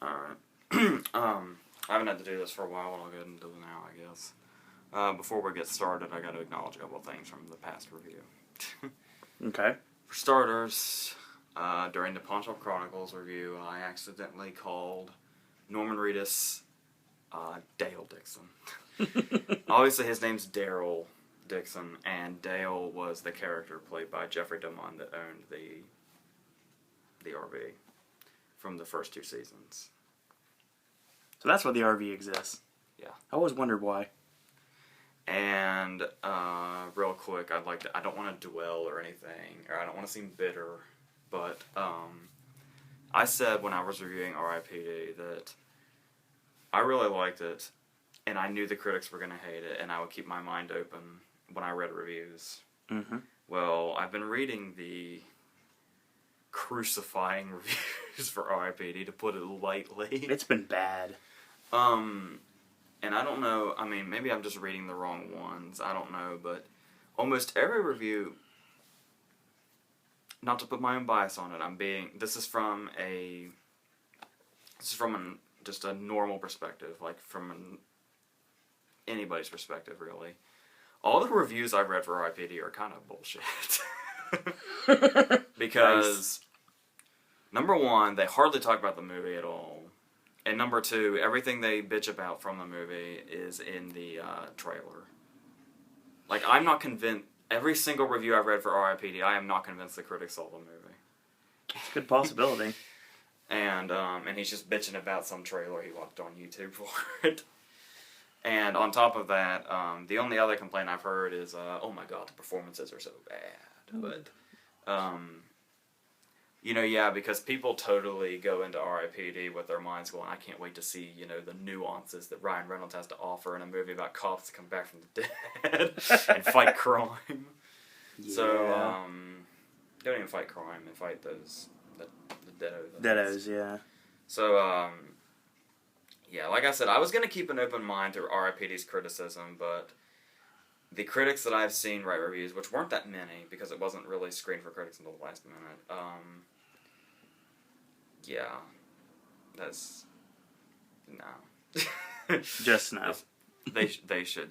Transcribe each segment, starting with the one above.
Alright. I haven't had to do this for a while, and I'll go ahead and do it now, I guess. Before we get started, I got to acknowledge a couple of things from the past review. Okay. For starters, during the Pawn Shop Chronicles review, I accidentally called Norman Reedus Dale Dixon. Obviously, his name's Daryl Dixon, and Dale was the character played by Jeffrey DeMunn that owned the RV from the first 2 seasons. So that's why the RV exists. Yeah. I always wondered why. And real quick, I don't want to dwell or anything, or I don't want to seem bitter, but I said when I was reviewing R.I.P.D. that I really liked it, and I knew the critics were going to hate it, and I would keep my mind open when I read reviews. Mm-hmm. Well, I've been reading the crucifying reviews for R.I.P.D., to put it lightly. It's been bad. And I don't know, I mean, maybe I'm just reading the wrong ones, I don't know, but almost every review, not to put my own bias on it, this is from just a normal perspective, like from anybody's perspective, really. All the reviews I've read for R.I.P.D. are kind of bullshit. Because, number one, they hardly talk about the movie at all. And number 2, everything they bitch about from the movie is in the trailer. Like, I'm not convinced. Every single review I've read for R.I.P.D., I am not convinced the critics saw the movie. It's a good possibility. And he's just bitching about some trailer he watched on YouTube for it. And on top of that, the only other complaint I've heard is, oh my god, the performances are so bad. But, yeah, because people totally go into R.I.P.D. with their minds going, I can't wait to see, the nuances that Ryan Reynolds has to offer in a movie about cops that come back from the dead and fight crime. Yeah. So, don't even fight crime, and fight the deados. Deados, yeah. So, yeah, like I said, I was going to keep an open mind to R.I.P.D.'s criticism, but the critics that I've seen write reviews, which weren't that many, because it wasn't really screened for critics until the last minute, yeah, that's, no. Just no. They should,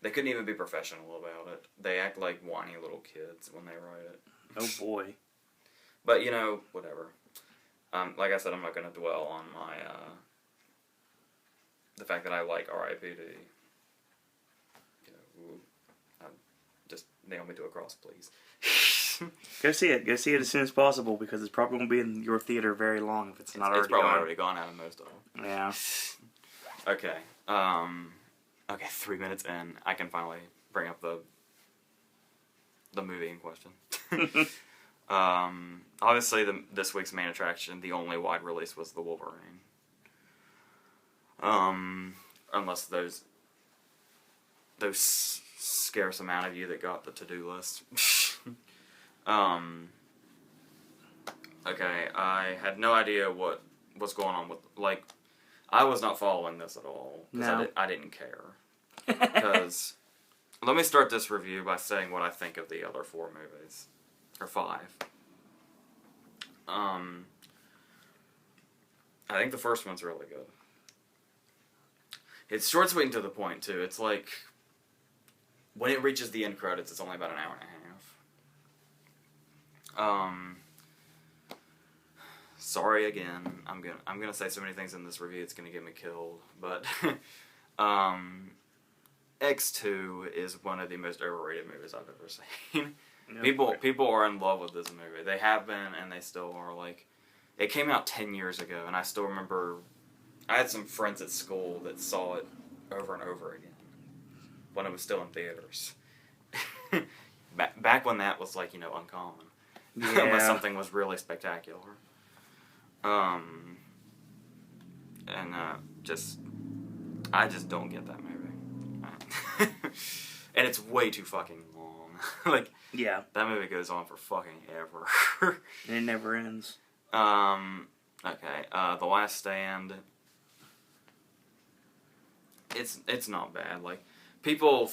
they couldn't even be professional about it. They act like whiny little kids when they write it. Oh boy. But, whatever. Like I said, I'm not going to dwell on my, the fact that I like R.I.P.D. Just nail me to a cross, please. Go see it. Go see it as soon as possible, because it's probably going to be in your theater very long if it's not already gone. It's probably already gone out of most of them. Yeah. Okay. Okay, 3 minutes in, I can finally bring up the movie in question. Obviously, this week's main attraction, the only wide release, was the Wolverine. Unless those scarce amount of you that got the to-do list. Okay, I had no idea what was going on with, I was not following this at all. No. I didn't care. Because, let me start this review by saying what I think of the other 4 movies. Or 5. I think the first one's really good. It's short, sweet, and to the point, too. It's like, when it reaches the end credits, it's only about an hour and a half. Sorry again. I'm gonna say so many things in this review, it's gonna get me killed. But, X2 is one of the most overrated movies I've ever seen. People are in love with this movie. They have been, and they still are. It came out 10 years ago, and I still remember, I had some friends at school that saw it over and over again when it was still in theaters. Back when that was, uncommon. Yeah. Unless something was really spectacular. I just don't get that movie. And it's way too fucking long. Yeah. That movie goes on for fucking ever. It never ends. Okay, The Last Stand. It's not bad. People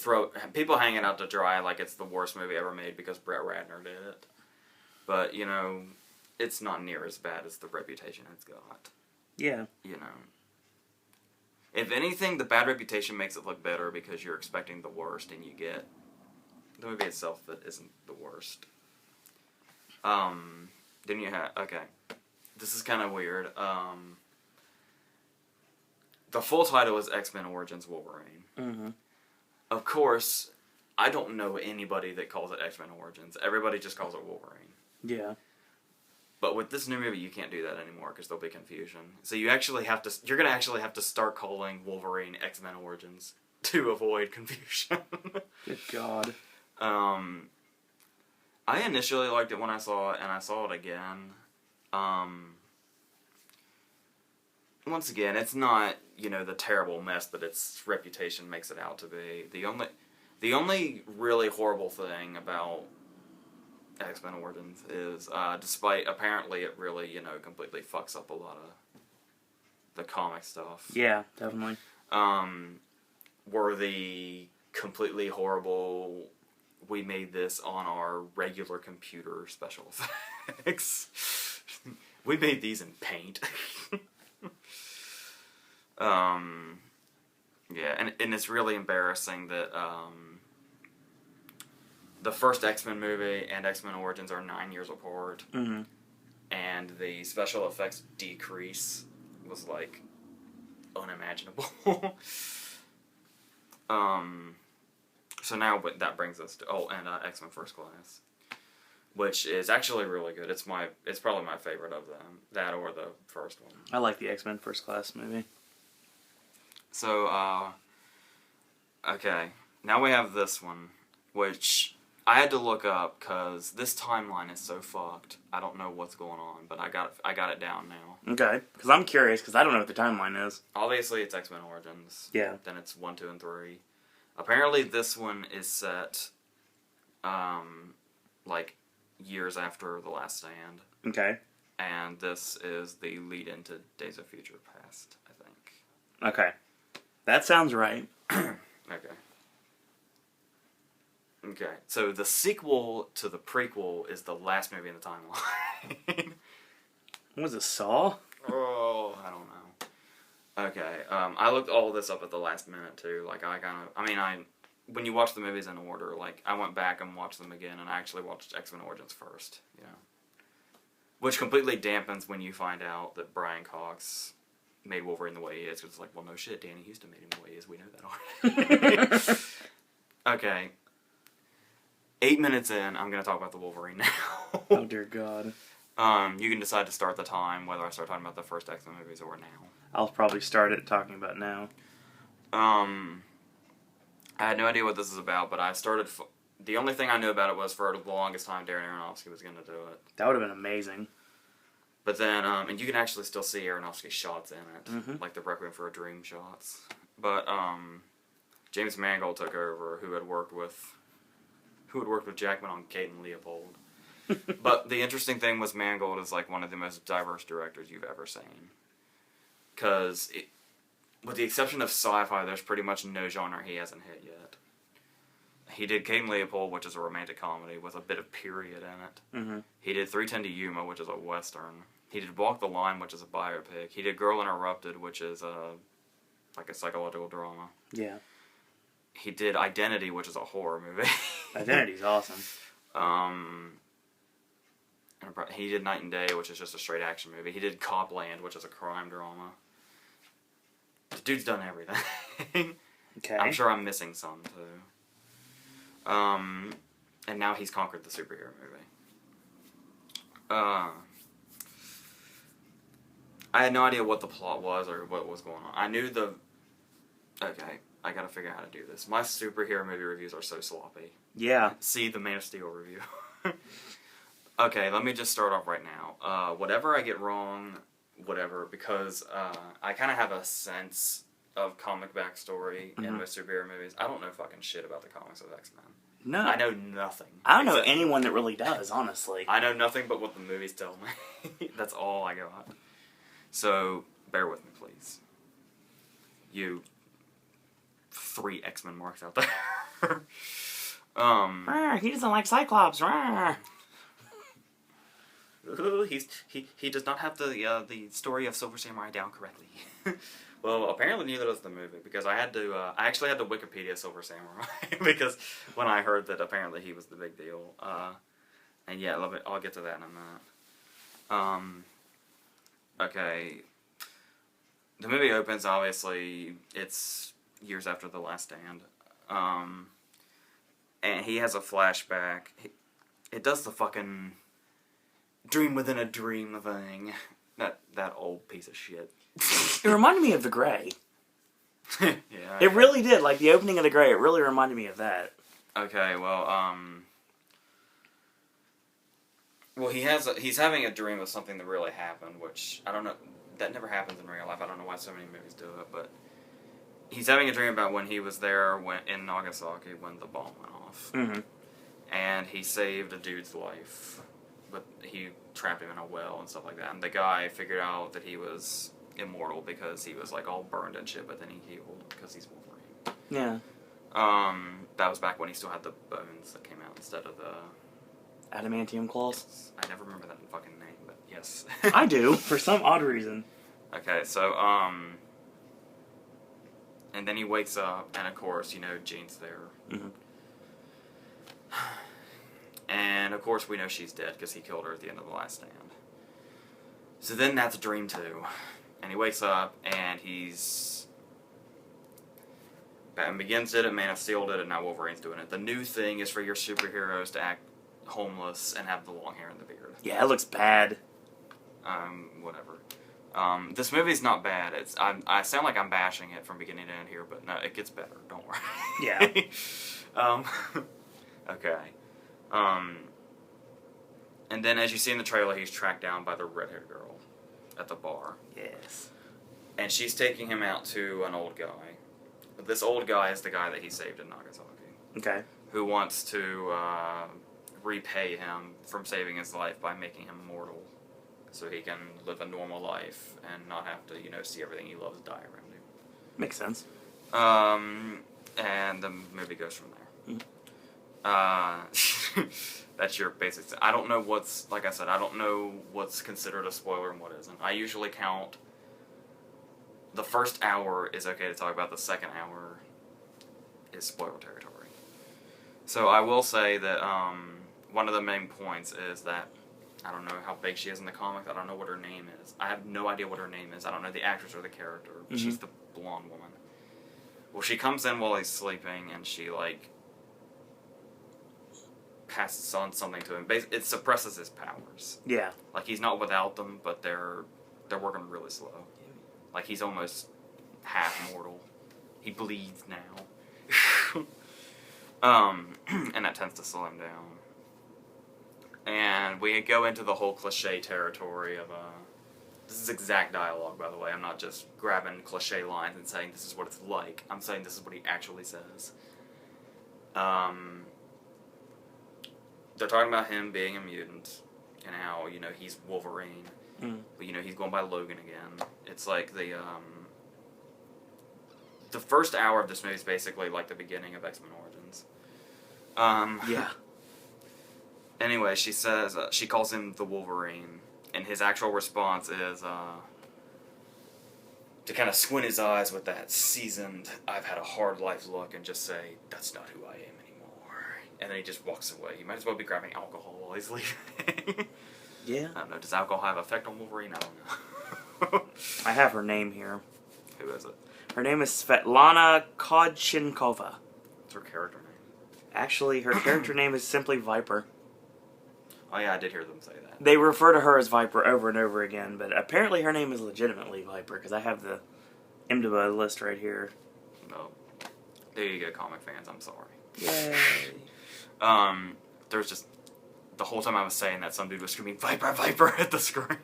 hang it out to dry like it's the worst movie ever made because Brett Ratner did it. But, it's not near as bad as the reputation it's got. Yeah. You know. If anything, the bad reputation makes it look better because you're expecting the worst, and you get the movie itself that isn't the worst. Then you have... Okay. This is kind of weird. The full title is X-Men Origins Wolverine. Mm-hmm. Of course, I don't know anybody that calls it X-Men Origins. Everybody just calls it Wolverine. Yeah. But with this new movie, you can't do that anymore because there'll be confusion. So you actually have to... You're going to actually have to start calling Wolverine X-Men Origins to avoid confusion. Good God. I initially liked it when I saw it, and I saw it again. Once again, it's not, the terrible mess that its reputation makes it out to be. The only really horrible thing about X-Men Origins is, despite apparently it really, completely fucks up a lot of the comic stuff. Yeah, definitely. Were the completely horrible, we made this on our regular computer special effects. We made these in Paint. Yeah, and it's really embarrassing that the first X-Men movie and X-Men Origins are 9 years apart, Mm-hmm. and the special effects decrease was, unimaginable. So now that brings us to... Oh, and X-Men First Class, which is actually really good. It's probably my favorite of them. That or the first one. I like the X-Men First Class movie. So, okay. Now we have this one, which I had to look up because this timeline is so fucked. I don't know what's going on, but I got it down now. Okay, because I'm curious, because I don't know what the timeline is. Obviously, it's X-Men Origins. Yeah. Then it's 1, 2, and 3. Apparently, this one is set, years after The Last Stand. Okay. And this is the lead into Days of Future Past, I think. Okay. That sounds right. Okay. Okay, so the sequel to the prequel is the last movie in the timeline. What was it, Saw? Oh, I don't know. Okay, I looked all this up at the last minute, too. When you watch the movies in order, I went back and watched them again, and I actually watched X-Men Origins first, Which completely dampens when you find out that Brian Cox made Wolverine the way he is, because it's well, no shit, Danny Houston made him the way he is, we know that already. Okay. 8 minutes in, I'm going to talk about the Wolverine now. Oh, dear God. You can decide to start the time, whether I start talking about the first X-Men movies or now. I'll probably start it talking about now. I had no idea what this is about, but I started... The only thing I knew about it was for the longest time Darren Aronofsky was going to do it. That would have been amazing. But then, and you can actually still see Aronofsky shots in it, Mm-hmm. like the Requiem for a Dream shots. But James Mangold took over, who had worked with Jackman on Kate and Leopold. But the interesting thing was Mangold is one of the most diverse directors you've ever seen. Because, with the exception of sci-fi, there's pretty much no genre he hasn't hit yet. He did Kate and Leopold, which is a romantic comedy with a bit of period in it. Mm-hmm. He did 3:10 to Yuma, which is a western. He did Walk the Line, which is a biopic. He did Girl Interrupted, which is a psychological drama. Yeah. He did Identity, which is a horror movie. Identity's awesome. He did Night and Day, which is just a straight action movie. He did Copland, which is a crime drama. The dude's done everything. Okay. I'm sure I'm missing some, too. And now he's conquered the superhero movie. I had no idea what the plot was or what was going on. I knew Okay, I gotta figure out how to do this. My superhero movie reviews are so sloppy. Yeah. See the Man of Steel review. Okay, let me just start off right now. Whatever I get wrong, whatever, because I kind of have a sense of comic backstory in most superhero movies. I don't know fucking shit about the comics of X-Men. No. I know nothing. I don't know anyone that really does, honestly. I know nothing but what the movies tell me. That's all I got. So, bear with me, please. You 3 X-Men marks out there. He doesn't like Cyclops. Ugh. he does not have the story of Silver Samurai down correctly. Well, apparently neither does the movie, because I actually had to Wikipedia Silver Samurai because when I heard that apparently he was the big deal. And yeah, I'll get to that in a minute. Okay. The movie opens, obviously, it's years after The Last Stand. And he has a flashback. It does the fucking dream within a dream thing. That old piece of shit. It reminded me of The Grey. Yeah. It really did. Like, the opening of The Grey, it really reminded me of that. Okay, well, he's having a dream of something that really happened, which, I don't know, that never happens in real life. I don't know why so many movies do it, but he's having a dream about when he was there in Nagasaki when the bomb went off. Mm-hmm. And he saved a dude's life, but he trapped him in a well and stuff like that. And the guy figured out that he was immortal because he was like all burned and shit, but then he healed because he's Wolverine. Yeah. That was back when he still had the bones that came out instead of the Adamantium claws? Yes. I never remember that fucking name, but yes. I do, for some odd reason. Okay, so, and then he wakes up, and of course, Jean's there. Mm-hmm. And, of course, we know she's dead, because he killed her at the end of The Last Stand. So then that's Dream 2. And he wakes up, and Batman Begins did it, Man of Steel did it, now Wolverine's doing it. The new thing is for your superheroes to act homeless and have the long hair and the beard. Yeah, it looks bad. Whatever. This movie's not bad. I sound like I'm bashing it from beginning to end here, but no, it gets better. Don't worry. Yeah. Okay. And then as you see in the trailer, he's tracked down by the redheaded girl at the bar. Yes. And she's taking him out to an old guy. But this old guy is the guy that he saved in Nagasaki. Okay. Who wants to repay him from saving his life by making him mortal, so he can live a normal life and not have to, see everything he loves die around him. Makes sense. And the movie goes from there. Mm-hmm. That's your basic. I don't know like I said, I don't know what's considered a spoiler and what isn't. I usually count the first hour is okay to talk about, the second hour is spoiler territory. So I will say that one of the main points is that I don't know how big she is in the comics. I don't know what her name is. I have no idea what her name is. I don't know the actress or the character. But she's the blonde woman. Well, she comes in while he's sleeping, and she, passes on something to him. It suppresses his powers. Yeah. Like, he's not without them, but they're working really slow. Like, he's almost half mortal. He bleeds now. And that tends to slow him down. And we go into the whole cliche territory of, this is exact dialogue, by the way. I'm not just grabbing cliche lines and saying this is what it's like. I'm saying this is what he actually says. They're talking about him being a mutant, and how, he's Wolverine. Mm. But, he's going by Logan again. It's like the first hour of this movie is basically like the beginning of X-Men Origins. Yeah. Anyway, she says, she calls him the Wolverine, and his actual response is, to kind of squint his eyes with that seasoned, I've had a hard life look, and just say, that's not who I am anymore. And then he just walks away. He might as well be grabbing alcohol while he's leaving. Yeah. I don't know, does alcohol have effect on Wolverine? I don't know. I have her name here. Who is it? Her name is Svetlana Kodchenkova. What's her character name? Actually, her character name is simply Viper. Oh yeah, I did hear them say that. They refer to her as Viper over and over again, but apparently her name is legitimately Viper, because I have the IMDb list right here. No. There you go, comic fans, I'm sorry. Yay. There's just, the whole time I was saying that, some dude was screaming, Viper, Viper, at the screen.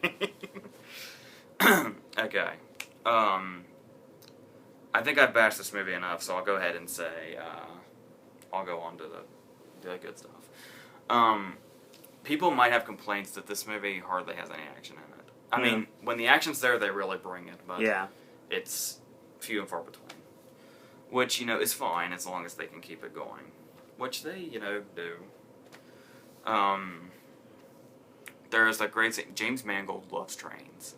Okay. I think I've bashed this movie enough, so I'll go ahead and say, I'll go on to the good stuff. People might have complaints that this movie hardly has any action in it. I mean, when the action's there, they really bring it, but it's few and far between. Which, is fine as long as they can keep it going. Which they, do. there is a great scene. James Mangold loves trains.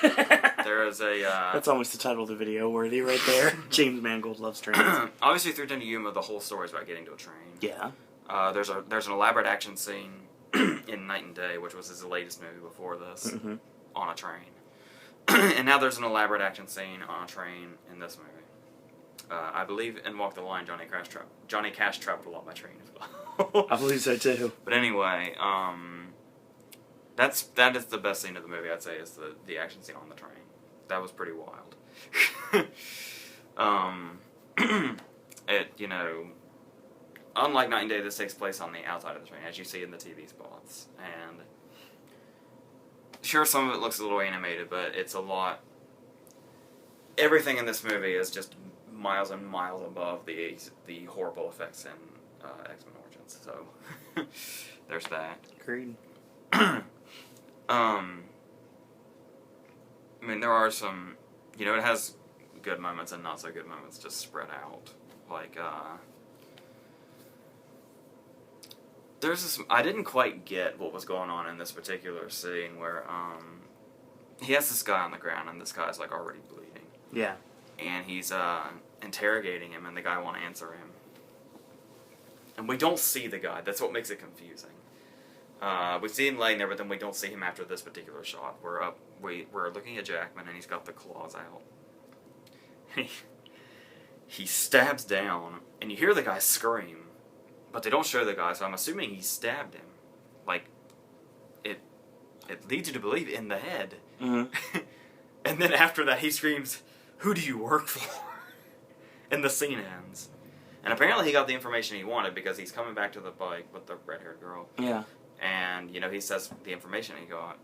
There is a... That's almost the title of the video worthy right there. James Mangold loves trains. Obviously, through Denny Yuma, the whole story is about getting to a train. Yeah. There's an elaborate action scene in Night and Day, which was his latest movie before this, on a train. And now there's an elaborate action scene on a train in this movie. I believe in Walk the Line, Johnny Cash traveled a lot by train as well. I believe so too. But anyway, that is the best scene of the movie, I'd say, is the action scene on the train. That was pretty wild. Unlike Night and Day, this takes place on the outside of the train, as you see in the TV spots. And sure, some of it looks a little animated, but it's a lot... Everything in this movie is just miles and miles above the horrible effects in X-Men Origins. So, there's that. Agreed. I mean, there are some... it has good moments and not so good moments just spread out. Like, there's this... I didn't quite get what was going on in this particular scene where, he has this guy on the ground, and this guy's, like, already bleeding. Yeah. And he's, interrogating him, and the guy won't answer him. And we don't see the guy. That's what makes it confusing. We see him laying there, but then we don't see him after this particular shot. We're looking at Jackman, and he's got the claws out. He stabs down, and you hear the guy scream, but they don't show the guy, so I'm assuming he stabbed him. Like, it leads you to believe in the head. Mm-hmm. And then after that, he screams, "Who do you work for?" And the scene ends. And apparently he got the information he wanted, because he's coming back to the bike with the red-haired girl. Yeah. And, he says the information he got.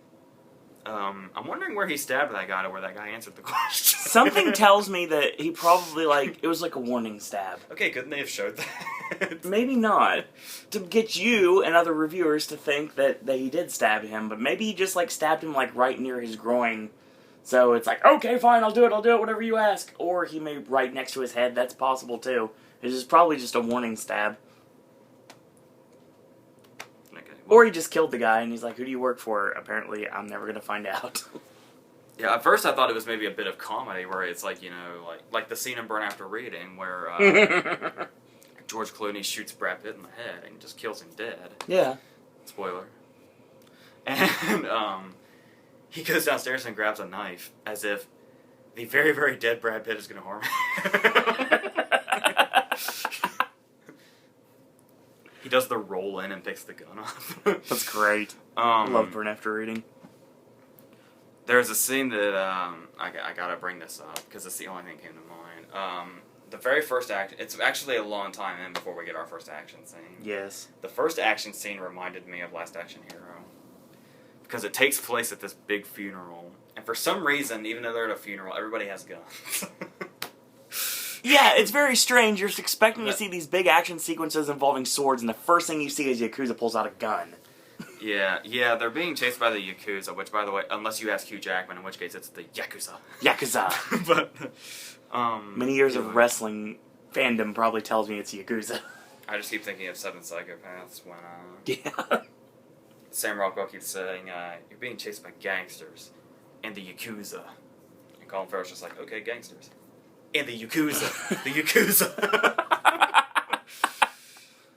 I'm wondering where he stabbed that guy to where that guy answered the question. Something tells me that he probably, it was like a warning stab. Okay, couldn't they have showed that? Maybe not. To get you and other reviewers to think that he did stab him, but maybe he just, stabbed him, right near his groin. So it's like, okay, fine, I'll do it, whatever you ask. Or he may right next to his head, that's possible too. It's just probably just a warning stab. Or he just killed the guy, and he's like, "Who do you work for?" Apparently, I'm never going to find out. Yeah, at first I thought it was maybe a bit of comedy, where it's like the scene in Burn After Reading, where George Clooney shoots Brad Pitt in the head and just kills him dead. Yeah. Spoiler. And he goes downstairs and grabs a knife, as if the very, very dead Brad Pitt is going to harm him. He does the roll in and picks the gun up. That's great. Love Burn After Reading. There's a scene that I gotta bring this up because it's the only thing that came to mind. The very first action, it's actually a long time in before we get our first action scene. Yes. The first action scene reminded me of Last Action Hero because it takes place at this big funeral, and for some reason, even though they're at a funeral, everybody has guns. Yeah, it's very strange. You're expecting to see these big action sequences involving swords, and the first thing you see is Yakuza pulls out a gun. Yeah, they're being chased by the Yakuza, which, by the way, unless you ask Hugh Jackman, in which case it's the Yakuza. Yakuza. But, many years of wrestling fandom probably tells me it's Yakuza. I just keep thinking of Seven Psychopaths when, yeah. Sam Rockwell keeps saying, "You're being chased by gangsters and the Yakuza." And Colin Farrell's just like, "Okay, gangsters. And the Yakuza. The Yakuza."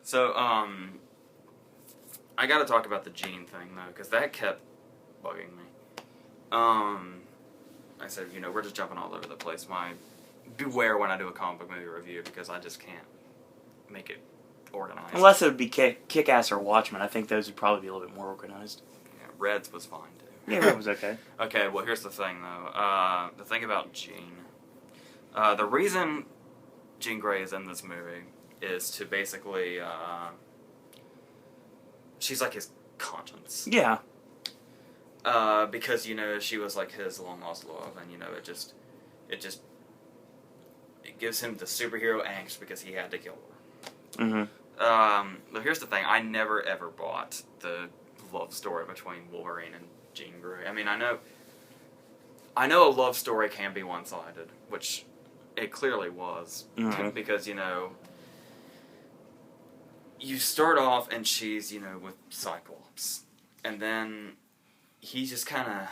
So, I gotta talk about the Gene thing, though, because that kept bugging me. I said, we're just jumping all over the place. Beware when I do a comic book movie review, because I just can't make it organized. Unless it would be Kick-Ass or Watchmen. I think those would probably be a little bit more organized. Yeah, Reds was fine, too. Yeah, Red was okay. Okay, well, here's the thing, though. The thing about Jean... the reason Jean Grey is in this movie is to basically, she's like his conscience. Yeah. Because, she was like his long-lost love, and, it gives him the superhero angst because he had to kill her. Mm-hmm. But here's the thing, I never ever bought the love story between Wolverine and Jean Grey. I mean, I know a love story can be one-sided, which... It clearly was. Mm-hmm. Because, you start off and she's, with Cyclops. And then he's just kind of...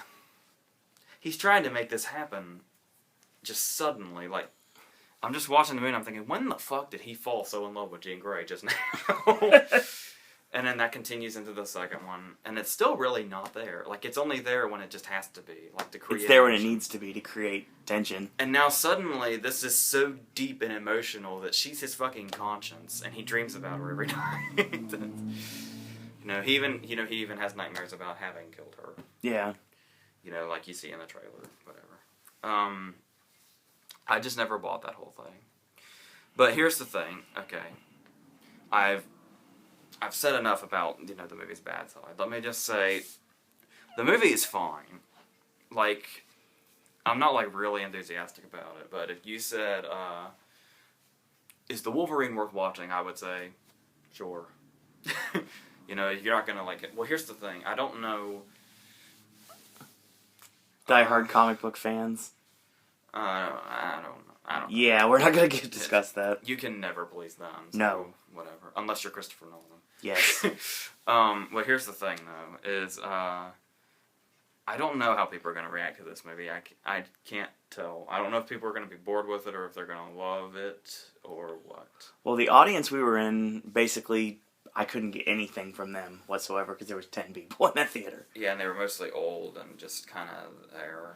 He's trying to make this happen just suddenly. Like, I'm just watching the movie and I'm thinking, when the fuck did he fall so in love with Jean Grey just now? And then that continues into the second one, and it's still really not there. Like, it's only there when it just has to be, like, to create... It's there when it tension. needs to be to create tension. And now suddenly, this is so deep and emotional that she's his fucking conscience, and he dreams about her every night. He even has nightmares about having killed her. Yeah. Like you see in the trailer, whatever. I just never bought that whole thing. But here's the thing, okay. I've said enough about, the movie's bad side. Let me just say, the movie is fine. Like, I'm not, like, really enthusiastic about it, but if you said, is the Wolverine worth watching, I would say, sure. You're not gonna like it. Well, here's the thing. I don't know... Die-hard comic book fans. I don't know. Yeah, we're not going to discuss that. You can never please them. So No. Whatever. Unless you're Christopher Nolan. Yes. Well, here's the thing, though, is I don't know how people are going to react to this movie. I can't tell. I don't know if people are going to be bored with it or if they're going to love it or what. Well, the audience we were in, basically, I couldn't get anything from them whatsoever because there was 10 people in that theater. Yeah, and they were mostly old and just kind of there.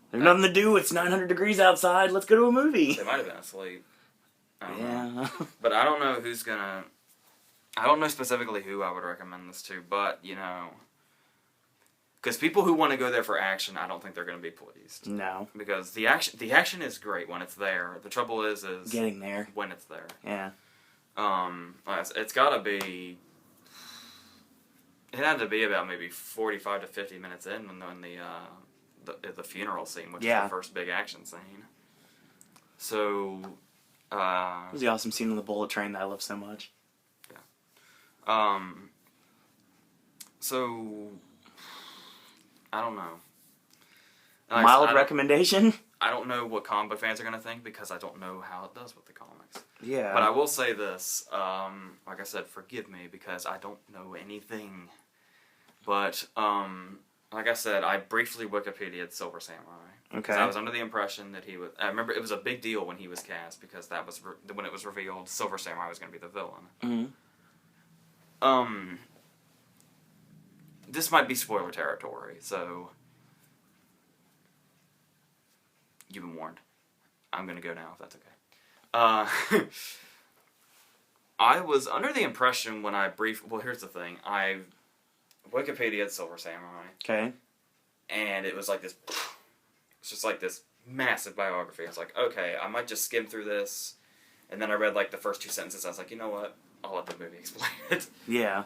There's nothing to do. It's 900 degrees outside. Let's go to a movie. They might have been asleep. I don't know. Yeah. But I don't know who's going to... I don't know specifically who I would recommend this to, but, because people who want to go there for action, I don't think they're going to be pleased. No. Because the action is great when it's there. The trouble is getting there when it's there. Yeah. It's got to be... It had to be about maybe 45 to 50 minutes in when the funeral scene, which is the first big action scene. So... it was the awesome scene on the bullet train that I love so much. So, I don't know. Mild recommendation? I don't know what comic book fans are going to think because I don't know how it does with the comics. Yeah. But I will say this, like I said, forgive me because I don't know anything. But, like I said, I briefly Wikipedia'd Silver Samurai. Okay. I was under the impression that he was... I remember it was a big deal when he was cast because that was when it was revealed Silver Samurai was going to be the villain. Mm-hmm. This might be spoiler territory, so you've been warned. I'm gonna go now if that's okay. I was under the impression when well, here's the thing. I Wikipedia'd Silver Samurai. Okay. And it was like this, it's just like this massive biography. I was like, okay, I might just skim through this. And then I read like the first 2 sentences. I was like, you know what? I'll let the movie explain it. Yeah.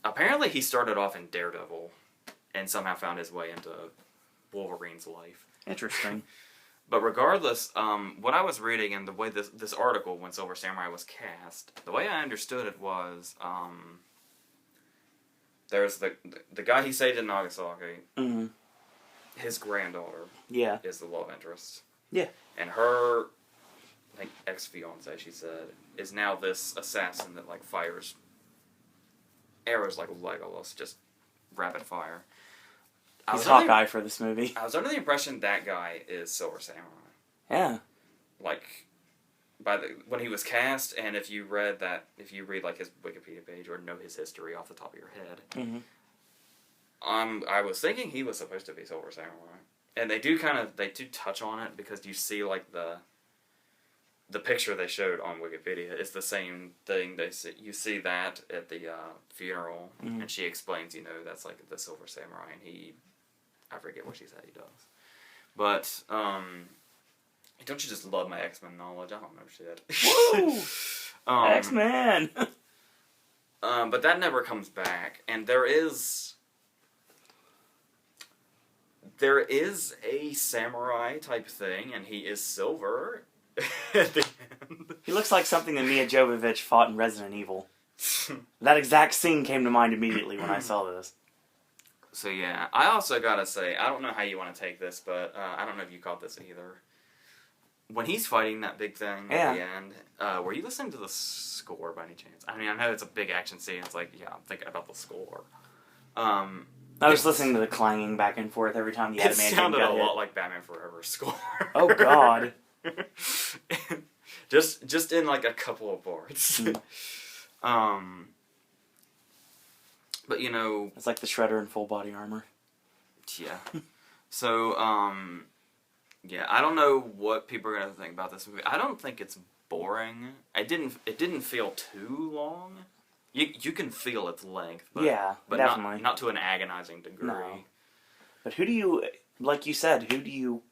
Apparently he started off in Daredevil and somehow found his way into Wolverine's life. Interesting. But regardless, what I was reading and the way this article, when Silver Samurai was cast, the way I understood it was, there's the guy he saved in Nagasaki, mm-hmm. his granddaughter is the love interest. Yeah. And her, like, ex-fiance, she said, is now this assassin that, like, fires arrows like Legolas, just rapid fire. He's Hawkeye for this movie. I was under the impression that guy is Silver Samurai. Yeah. Like, when he was cast, and if you read like his Wikipedia page or know his history off the top of your head, mm-hmm. I was thinking he was supposed to be Silver Samurai, and they do touch on it because you see like the picture they showed on Wikipedia is the same thing. You see that at the funeral, mm-hmm. and she explains, that's like the Silver Samurai, and I forget what she said he does, but don't you just love my X-Men knowledge? I don't know shit. Woo! X-Men! But that never comes back, and there is a samurai type thing, and he is silver at the end. He looks like something that Mia Jovovich fought in Resident Evil. That exact scene came to mind immediately when I saw this. So yeah, I also gotta say, I don't know how you want to take this, but I don't know if you caught this either. When he's fighting that big thing at the end, were you listening to the score by any chance? I mean, I know it's a big action scene. It's like, yeah, I'm thinking about the score. I was listening to the clanging back and forth every time the It adamantium sounded got a hit. lot like Batman Forever score. Oh, God. just in like a couple of parts. But you know, It's like the Shredder in full body armor. yeah. So yeah, I don't know what people are gonna think about this movie. I don't think it's boring. It didn't feel too long. You can feel its length, but Yeah, but definitely. not to an agonizing degree. No. But who do you, like you said, who do you...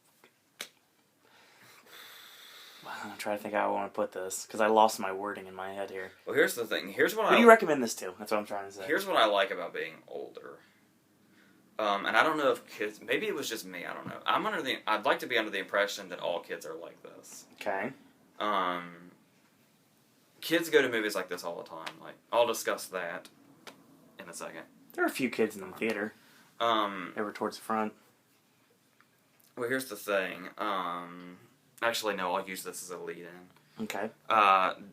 I'm trying to think how I want to put this, because I lost my wording in my head here. Well, here's the thing. Who do you recommend this to? That's what I'm trying to say. Here's what I like about being older. And I don't know if kids... Maybe it was just me. I don't know. I'd like to be under the impression that all kids are like this. Okay. Kids go to movies like this all the time. Like, I'll discuss that in a second. There are a few kids in the theater. They were towards the front. Well, here's the thing. Actually, no, I'll use this as a lead-in. Okay.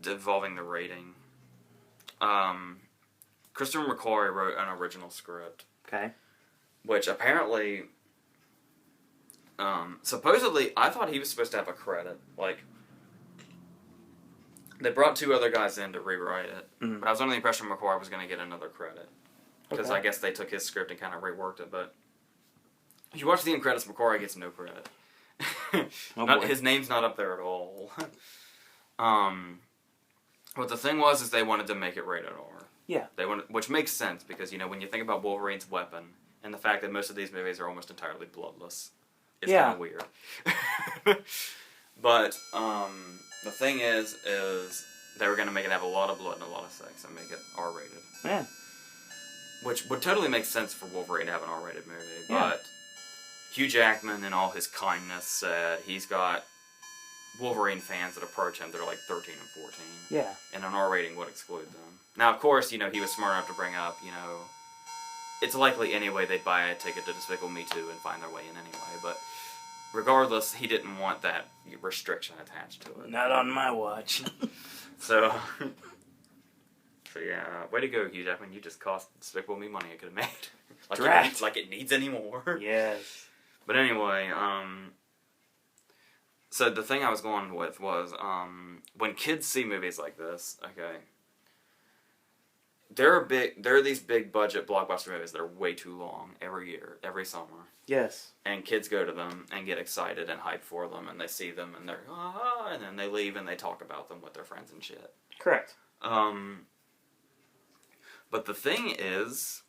Involving the rating. Christopher McQuarrie wrote an original script. Okay. Which apparently... supposedly, I thought he was supposed to have a credit. Like... They brought 2 other guys in to rewrite it, but I was under the impression McQuarrie was going to get another credit. Because I guess they took his script and kind of reworked it, but... If you watch the end credits, McQuarrie gets no credit. His name's not up there at all. But the thing is they wanted to make it rated R. Yeah. Which makes sense, because, you know, when you think about Wolverine's weapon, and the fact that most of these movies are almost entirely bloodless, it's kind of weird. But, the thing is they were going to make it have a lot of blood and a lot of sex and make it R-rated. Yeah. Which would totally make sense for Wolverine to have an R-rated movie, Yeah. but Hugh Jackman, in all his kindness, said he's got Wolverine fans that approach him that are like 13 and 14. Yeah. And an R rating would exclude them. Now, of course, you know, he was smart enough to bring up, you know, it's likely anyway they'd buy a ticket to Despicable Me 2 and find their way in anyway, but regardless, he didn't want that restriction attached to it. Not on my watch. So yeah, way to go, Hugh Jackman. You just cost Despicable Me money I could have made. like it needs any more. Yes. But anyway, so the thing I was going with was, when kids see movies like this, okay, there are these big budget blockbuster movies that are way too long every year, every summer. Yes. And kids go to them and get excited and hyped for them, and they see them and they're, and then they leave and they talk about them with their friends and shit. Correct. But the thing is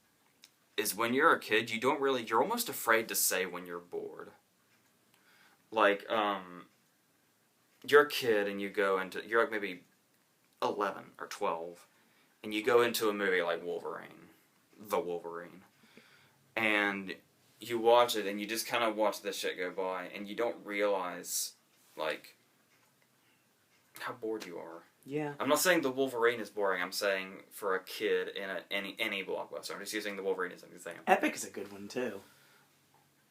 when you're a kid, you're almost afraid to say when you're bored. Like, you're a kid and you're like maybe 11 or 12, and you go into a movie like Wolverine, and you watch it and you just kind of watch this shit go by, and you don't realize, like, how bored you are. Yeah. I'm not saying the Wolverine is boring. I'm saying for a kid in any blockbuster. I'm just using the Wolverine as an example. Epic is a good one too.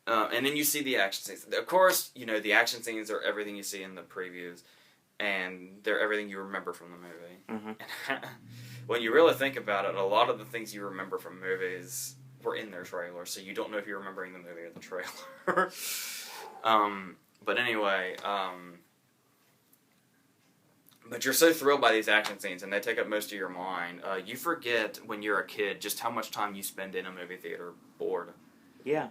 And then you see the action scenes. Of course, you know, the action scenes are everything you see in the previews, and they're everything you remember from the movie. Mm-hmm. When you really think about it, a lot of the things you remember from movies were in their trailer, so you don't know if you're remembering the movie or the trailer. But anyway, but you're so thrilled by these action scenes, and they take up most of your mind. You forget, when you're a kid, just how much time you spend in a movie theater bored. Yeah.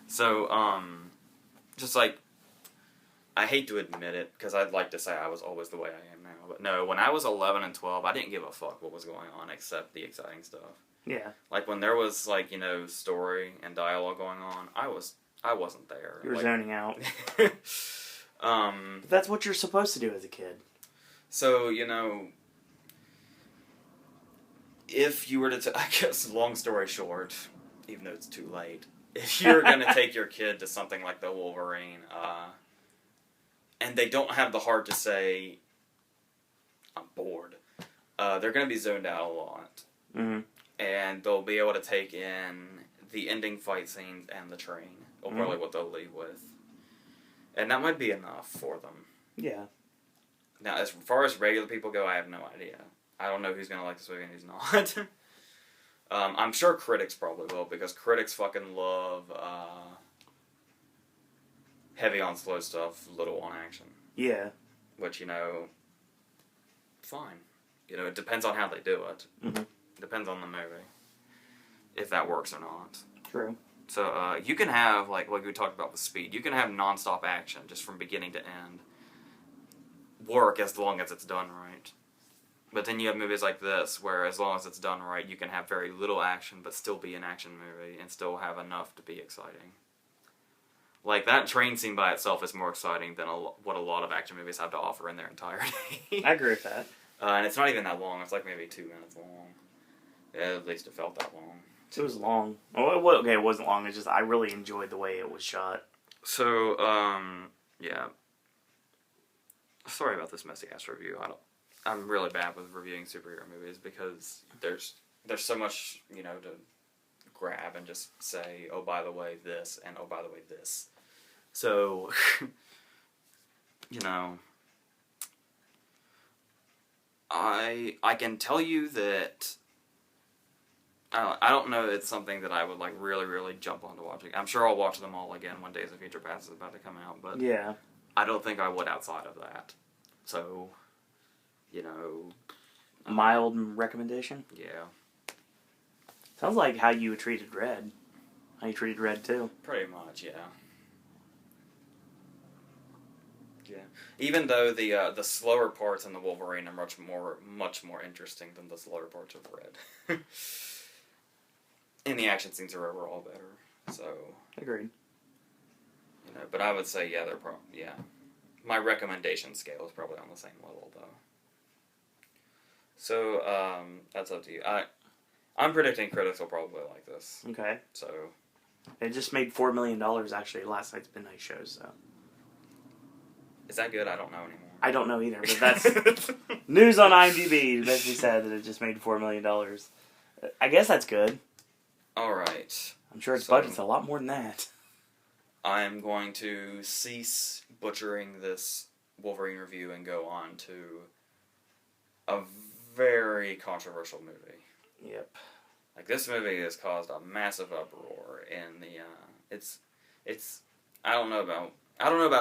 So, just like, I hate to admit it, because I'd like to say I was always the way I am now. But no, when I was 11 and 12, I didn't give a fuck what was going on except the exciting stuff. Yeah. Like, when there was, like, you know, story and dialogue going on, I wasn't there. You were like, zoning out. But that's what you're supposed to do as a kid. So, you know, if you were to, I guess, long story short, even though it's too late, if you're going to take your kid to something like the Wolverine, and they don't have the heart to say, I'm bored, they're going to be zoned out a lot. Mm-hmm. And they'll be able to take in the ending fight scenes and the train, or probably what they'll leave with. And that might be enough for them. Yeah. Now, as far as regular people go, I have no idea. I don't know who's going to like this movie and who's not. I'm sure critics probably will, because critics fucking love heavy on slow stuff, little on action. Yeah. Which, fine. It depends on how they do it. Mm-hmm. Depends on the movie. If that works or not. True. So, you can have, like we talked about with Speed, you can have non-stop action, just from beginning to end. Work as long as it's done right. But then you have movies like this, where as long as it's done right, you can have very little action, but still be an action movie, and still have enough to be exciting. Like, that train scene by itself is more exciting than what a lot of action movies have to offer in their entirety. I agree with that. And it's not even that long. It's like maybe 2 minutes long. Yeah, at least it felt that long. It was long. Well, okay, it wasn't long. It's just I really enjoyed the way it was shot. So, yeah. Sorry about this messy-ass review. I'm really bad with reviewing superhero movies because there's so much, to grab and just say, oh, by the way, this, and oh, by the way, this. So, I can tell you that I don't know it's something that I would like really, really jump onto watching. I'm sure I'll watch them all again when Days of Future Past is about to come out, but yeah. I don't think I would outside of that. So, mild recommendation? Yeah. Sounds like how you treated Red. How you treated Red too. Pretty much, yeah. Yeah. Even though the slower parts in the Wolverine are much more interesting than the slower parts of Red. And the action scenes are overall better. So. Agreed. But I would say, yeah, my recommendation scale is probably on the same level, though. So, that's up to you. I'm predicting critics will probably like this. Okay. So. It just made $4 million, actually, last night's midnight shows, so. Is that good? I don't know anymore. I don't know either, but that's news on IMDb. Basically said that it just made $4 million. I guess that's good. Alright. I'm sure its budget's a lot more than that. I'm going to cease butchering this Wolverine review and go on to a very controversial movie. Yep. Like, this movie has caused a massive uproar in the, it's, I don't know about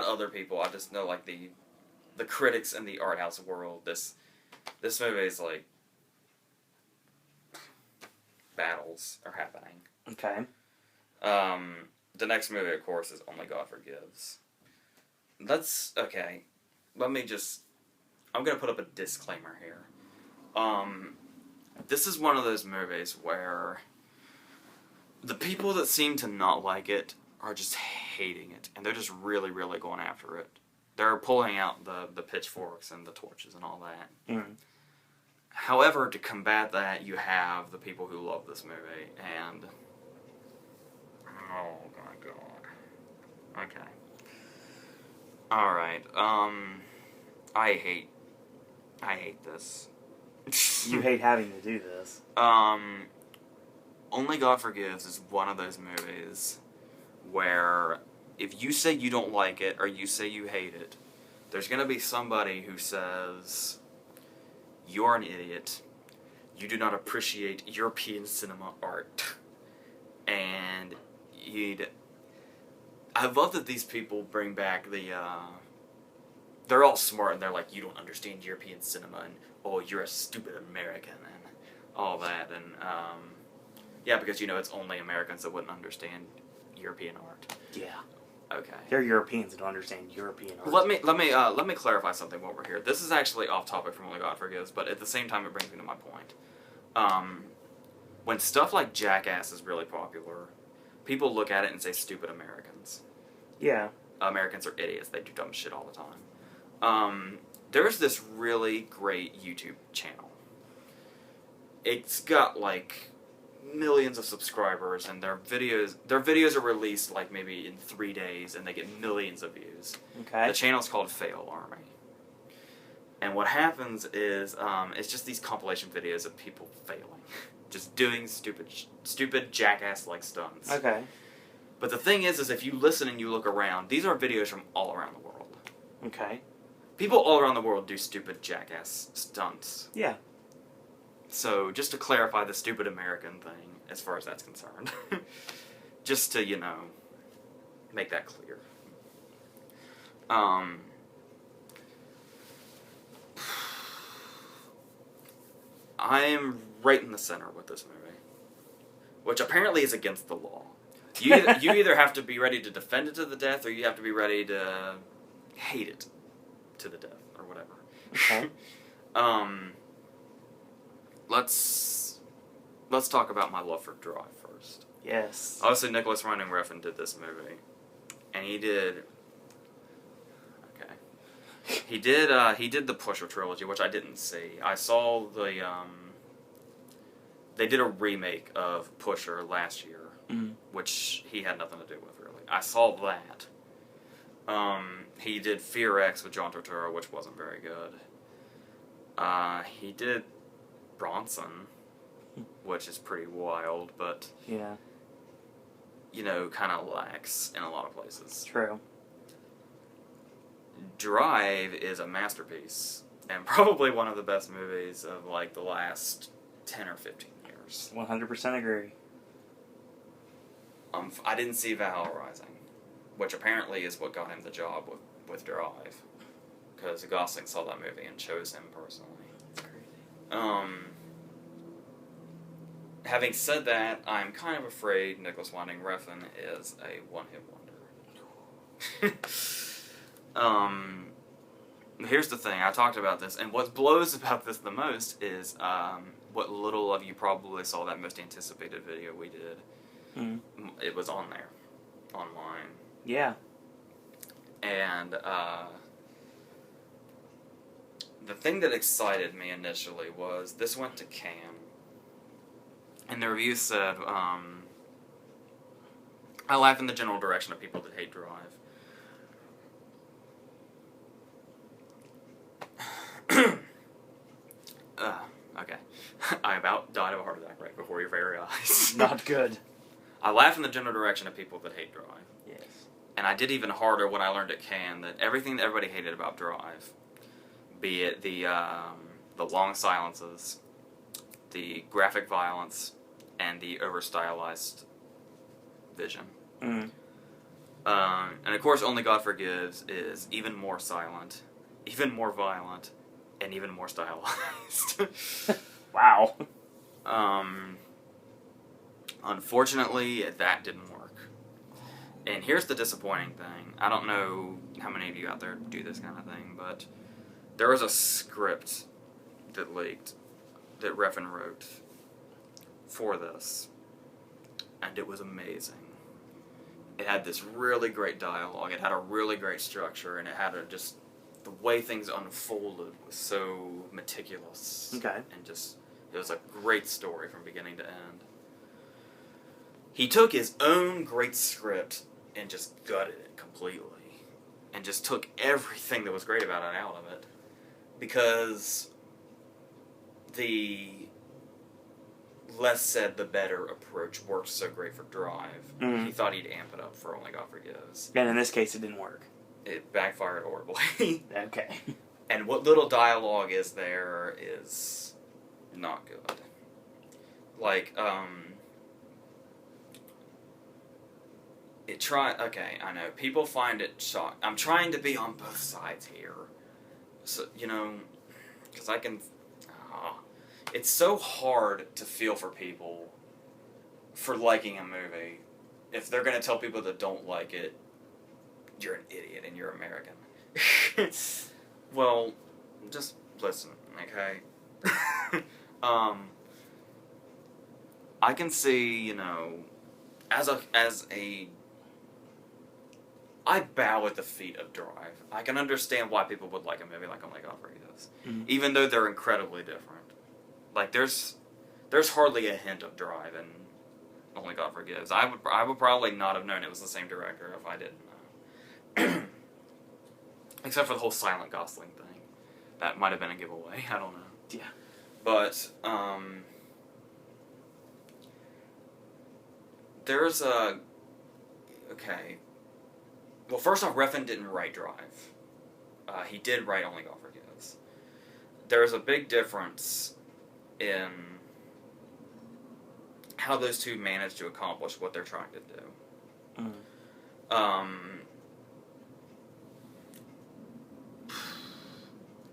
other people, I just know, like, the critics in the art house world, this movie is, like, battles are happening. Okay. The next movie, of course, is Only God Forgives. Okay. I'm gonna put up a disclaimer here. This is one of those movies where the people that seem to not like it are just hating it, and they're just really, really going after it. They're pulling out the pitchforks and the torches and all that. Mm. However, to combat that, you have the people who love this movie, and... Oh, my God. Okay. Alright, I hate this. You hate having to do this. Only God Forgives is one of those movies where if you say you don't like it or you say you hate it, there's going to be somebody who says, you're an idiot, you do not appreciate European cinema art, and I love that these people bring back they're all smart and they're like, you don't understand European cinema, and oh, you're a stupid American, and all that, and yeah, because it's only Americans that wouldn't understand European art. Yeah. Okay. They're Europeans that don't understand European art. Let me clarify something while we're here. This is actually off topic from Only God Forgives, but at the same time it brings me to my point. When stuff like Jackass is really popular, people look at it and say stupid Americans. Yeah. Americans are idiots. They do dumb shit all the time. There's this really great YouTube channel. It's got like millions of subscribers, and their videos are released like maybe in 3 days, and they get millions of views. Okay. The channel's called Fail Army. And what happens is, it's just these compilation videos of people failing. Just doing stupid jackass-like stunts. Okay. But the thing is if you listen and you look around, these are videos from all around the world. Okay. People all around the world do stupid jackass stunts. Yeah. So, just to clarify the stupid American thing, as far as that's concerned. Just to, make that clear. I am right in the center with this movie, which apparently is against the law. You either have to be ready to defend it to the death, or you have to be ready to hate it to the death, or whatever. Okay. Let's talk about my love for Drive first. Yes. Obviously, Nicholas Winding Refn did this movie, and he did. Okay, he did the Pusher trilogy, which I didn't see. I saw the They did a remake of Pusher last year, which he had nothing to do with really. I saw that. He did Fear X with John Turturro, which wasn't very good. He did Bronson, which is pretty wild, but yeah, kind of lacks in a lot of places. True. Drive is a masterpiece, and probably one of the best movies of like the last 10 or 15 years. 100% agree. I didn't see Valhalla Rising, which apparently is what got him the job with Drive, because Gosling saw that movie and chose him personally. That's crazy. Having said that, I'm kind of afraid Nicholas Winding Refn is a one-hit wonder. Here's the thing, I talked about this, and what blows about this the most is what little of you probably saw that most anticipated video we did. It was on there, online. Yeah. And the thing that excited me initially was this went to Cannes. And the review said, I laugh in the general direction of people that hate Drive. Okay. I about died of a heart attack right before your very eyes. Not good. I laugh in the general direction of people that hate Drive. Yes. And I did even harder when I learned at Cannes that everything that everybody hated about Drive, be it the long silences, the graphic violence, and the over-stylized vision. And of course, Only God Forgives is even more silent, even more violent, and even more stylized. Wow. Unfortunately, that didn't work. And here's the disappointing thing. I don't know how many of you out there do this kind of thing, but there was a script that leaked that Refn wrote for this, and it was amazing. It had this really great dialogue, it had a really great structure, and it had the way things unfolded was so meticulous. Okay. And it was a great story from beginning to end. He took his own great script and just gutted it completely, and just took everything that was great about it out of it, because the less said the better approach worked so great for Drive. He thought he'd amp it up for Only God Forgives. And in this case, it didn't work. It backfired horribly. Okay. And what little dialogue is there is not good. Like, okay, I know, people find it shock. I'm trying to be on both sides here. So, because I can... it's so hard to feel for people for liking a movie. If they're going to tell people that don't like it, you're an idiot and you're American. Well, just listen, okay? I can see, I bow at the feet of Drive. I can understand why people would like a movie like Only God Forgives, even though they're incredibly different. Like, there's hardly a hint of Drive in Only God Forgives. I would probably not have known it was the same director if I didn't know. Except for the whole silent Gosling thing. That might have been a giveaway. I don't know. Yeah. But, there's a... Okay. Well, first off, Refn didn't write Drive. He did write Only God Forgives. There's a big difference in how those two manage to accomplish what they're trying to do.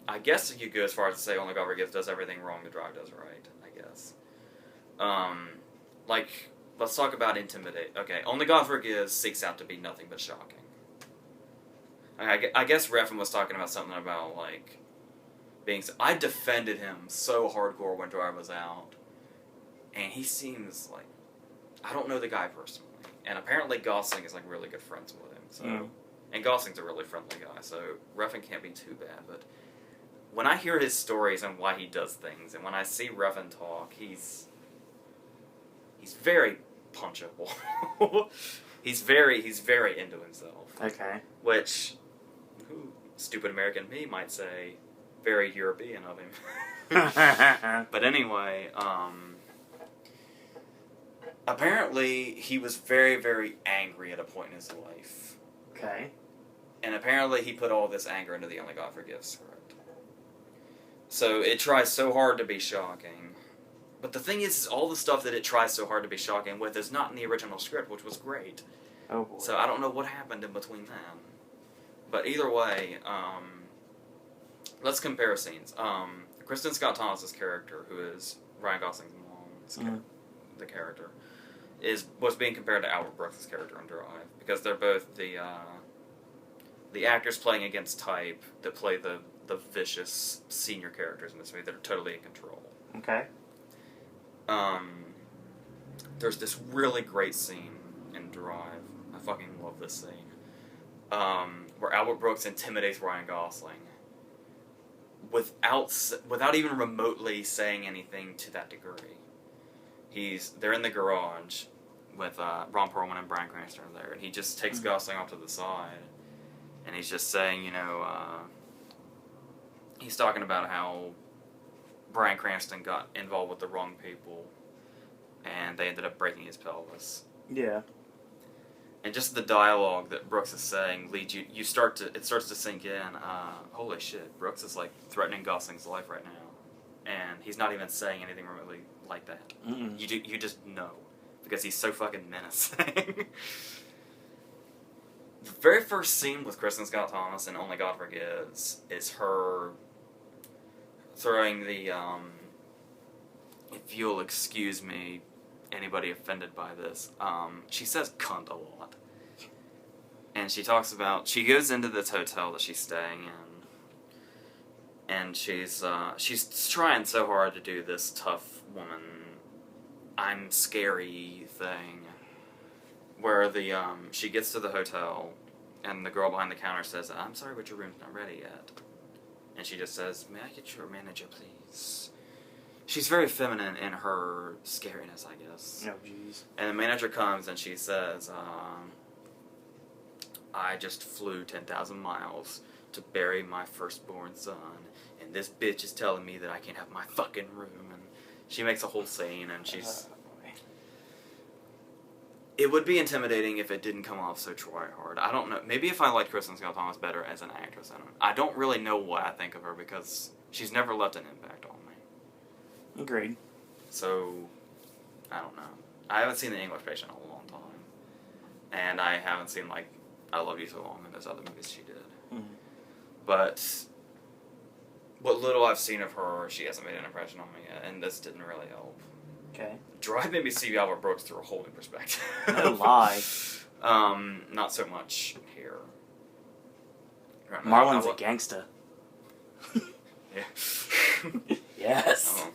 I guess you could go as far as to say Only God Forgives does everything wrong the Drive does right, I guess. Like, let's talk about Intimidate. Okay, Only God Forgives seeks out to be nothing but shocking. I guess Refn was talking about something about, like, being... I defended him so hardcore when Drive was out. And he seems like... I don't know the guy personally. And apparently Gosling is, like, really good friends with him. So, And Gosling's a really friendly guy, so Refn can't be too bad. But when I hear his stories and why he does things, and when I see Refn talk, he's very punchable. he's very into himself. Okay. Which, stupid American me might say, very European of him. But anyway, apparently he was very, very angry at a point in his life. Okay. And apparently he put all this anger into the Only God Forgives script. So it tries so hard to be shocking. But the thing is all the stuff that it tries so hard to be shocking with is not in the original script, which was great. Oh boy. So I don't know what happened in between then. But either way, let's compare scenes. Kristen Scott Thomas's character, who is Ryan Gosling's mom, the character, was being compared to Albert Brooks' character in Drive, because they're both the actors playing against type that play the vicious senior characters in this movie that are totally in control. Okay. There's this really great scene in Drive. I fucking love this scene. Where Albert Brooks intimidates Ryan Gosling without even remotely saying anything to that degree. They're in the garage with Ron Perlman and Bryan Cranston there, and he just takes Gosling off to the side, and he's just saying, he's talking about how Bryan Cranston got involved with the wrong people, and they ended up breaking his pelvis. Yeah. And just the dialogue that Brooks is saying leads you. It starts to sink in. Holy shit, Brooks is like threatening Gosling's life right now, and he's not even saying anything remotely like that. You just know because he's so fucking menacing. The very first scene with Kristen Scott Thomas in Only God Forgives is her throwing the if you'll excuse me, anybody offended by this, she says cunt a lot. And she talks about, she goes into this hotel that she's staying in, and she's trying so hard to do this tough woman, I'm scary thing, where she gets to the hotel, and the girl behind the counter says, I'm sorry, but your room's not ready yet. And she just says, may I get your manager, please? She's very feminine in her scariness, I guess. Oh, jeez. And the manager comes and she says, I just flew 10,000 miles to bury my firstborn son, and this bitch is telling me that I can't have my fucking room. And she makes a whole scene, and she's... It would be intimidating if it didn't come off so try-hard. I don't know. Maybe if I liked Kristen Scott Thomas better as an actress. I don't really know what I think of her because she's never left an impact on me. Agreed. So, I don't know. I haven't seen The English Patient in a long time. And I haven't seen, like, I Love You So Long and those other movies she did. Mm-hmm. But what little I've seen of her, she hasn't made an impression on me yet, and this didn't really help. Okay. Drive made me see Albert Brooks through a whole new perspective. No lie. Not so much here. Right, Marlon's a gangsta. Yeah. Yes.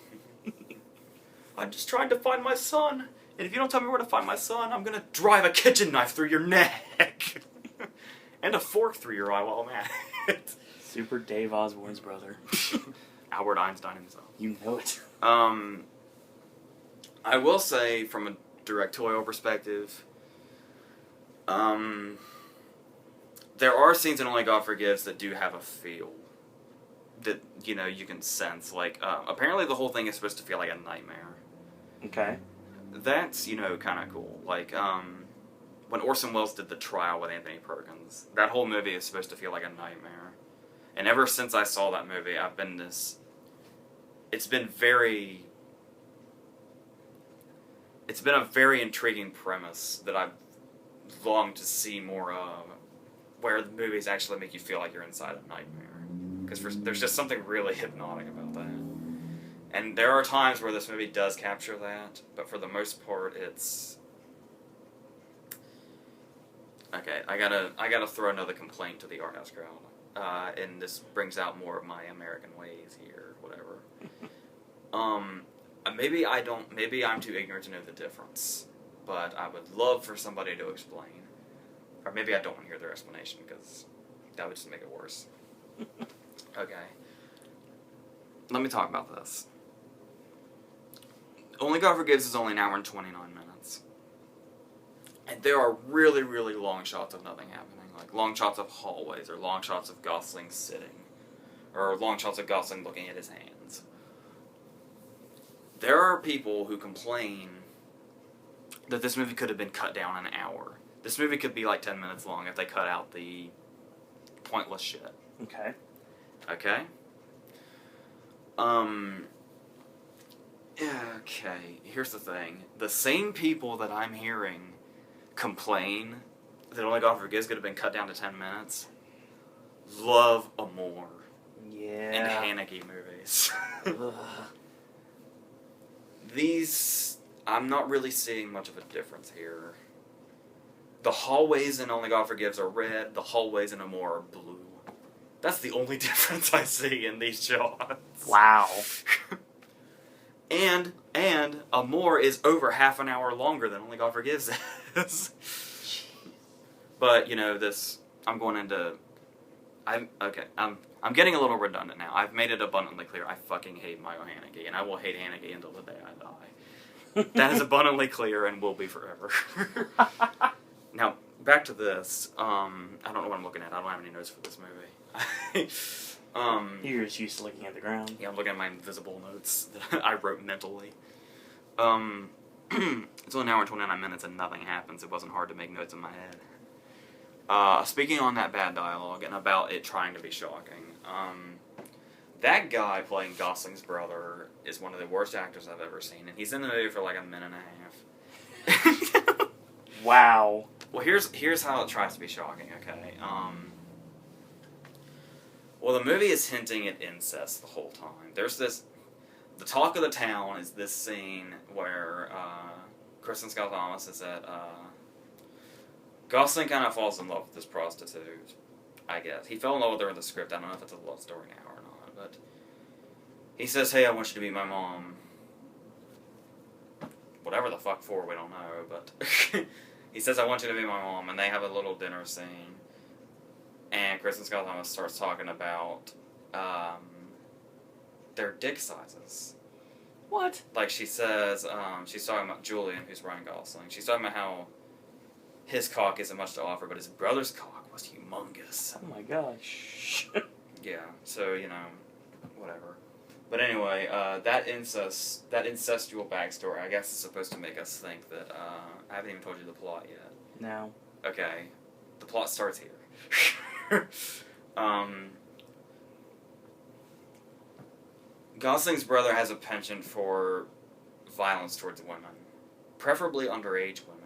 I'm just trying to find my son, and if you don't tell me where to find my son, I'm gonna drive a kitchen knife through your neck. And a fork through your eye while I'm at it. Super Dave Osborne's brother. Albert Einstein himself. You know it. I will say, from a directorial perspective, there are scenes in Only God Forgives that do have a feel that, you can sense. Like, apparently the whole thing is supposed to feel like a nightmare. Okay. That's, kind of cool. Like, when Orson Welles did The Trial with Anthony Perkins, that whole movie is supposed to feel like a nightmare. And ever since I saw that movie, it's been very it's been a very intriguing premise that I've longed to see more of, where the movies actually make you feel like you're inside a nightmare. Because there's just something really hypnotic about that. And there are times where this movie does capture that, but for the most part, it's... Okay, I gotta throw another complaint to the art house crowd. And this brings out more of my American ways here, whatever. Maybe I'm too ignorant to know the difference, but I would love for somebody to explain. Or maybe I don't want to hear their explanation, because that would just make it worse. Okay. Let me talk about this. Only God Forgives is only an hour and 29 minutes. And there are really, really long shots of nothing happening. Like long shots of hallways, or long shots of Gosling sitting. Or long shots of Gosling looking at his hands. There are people who complain that this movie could have been cut down an hour. This movie could be like 10 minutes long if they cut out the pointless shit. Okay. Okay? Okay, here's the thing. The same people that I'm hearing complain that Only God Forgives could have been cut down to 10 minutes love Amore. Yeah. And Haneke movies. These... I'm not really seeing much of a difference here. The hallways in Only God Forgives are red, the hallways in Amore are blue. That's the only difference I see in these shots. Wow. And Amore is over half an hour longer than Only God Forgives is. But, you know, I'm getting a little redundant now. I've made it abundantly clear I fucking hate Mayo Haneke, and I will hate Haneke until the day I die. That is abundantly clear and will be forever. Now, back to this. I don't know what I'm looking at. I don't have any notes for this movie. You're just used to looking at the ground. Yeah, I'm looking at my invisible notes that I wrote mentally. It's only an hour and 29 minutes and nothing happens. It wasn't hard to make notes in my head. Speaking on that bad dialogue and about it trying to be shocking, that guy playing Gosling's brother is one of the worst actors I've ever seen, and he's in the movie for like a minute and a half. Wow. Well, here's how it tries to be shocking, okay? Well, the movie is hinting at incest the whole time. The talk of the town is this scene where Kristen Scott Thomas is at, Gosling kind of falls in love with this prostitute, I guess. He fell in love with her in the script. I don't know if it's a love story now or not, but he says, hey, I want you to be my mom. Whatever the fuck for, we don't know, but he says, I want you to be my mom, and they have a little dinner scene. And Kristen Scott Thomas starts talking about their dick sizes. What? Like she says, she's talking about Julian, who's Ryan Gosling. She's talking about how his cock isn't much to offer, but his brother's cock was humongous. Oh my gosh. Yeah, so, you know, whatever. But anyway, that incestual backstory, I guess, is supposed to make us think that, I haven't even told you the plot yet. No. Okay, the plot starts here. Gosling's brother has a penchant for violence towards women, preferably underage women,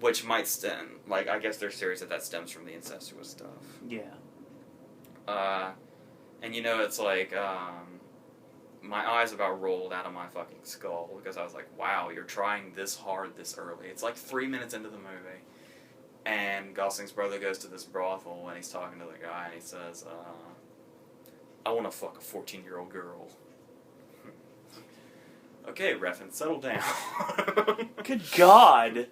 which might stem, like, I guess there's theories that stems from the incestuous stuff. Yeah. And you know, it's like, my eyes about rolled out of my fucking skull, because I was like, wow, you're trying this hard this early. It's like 3 minutes into the movie. And Gosling's brother goes to this brothel, and he's talking to the guy, and he says, I want to fuck a 14-year-old girl. Okay, Refn, settle down. Good God.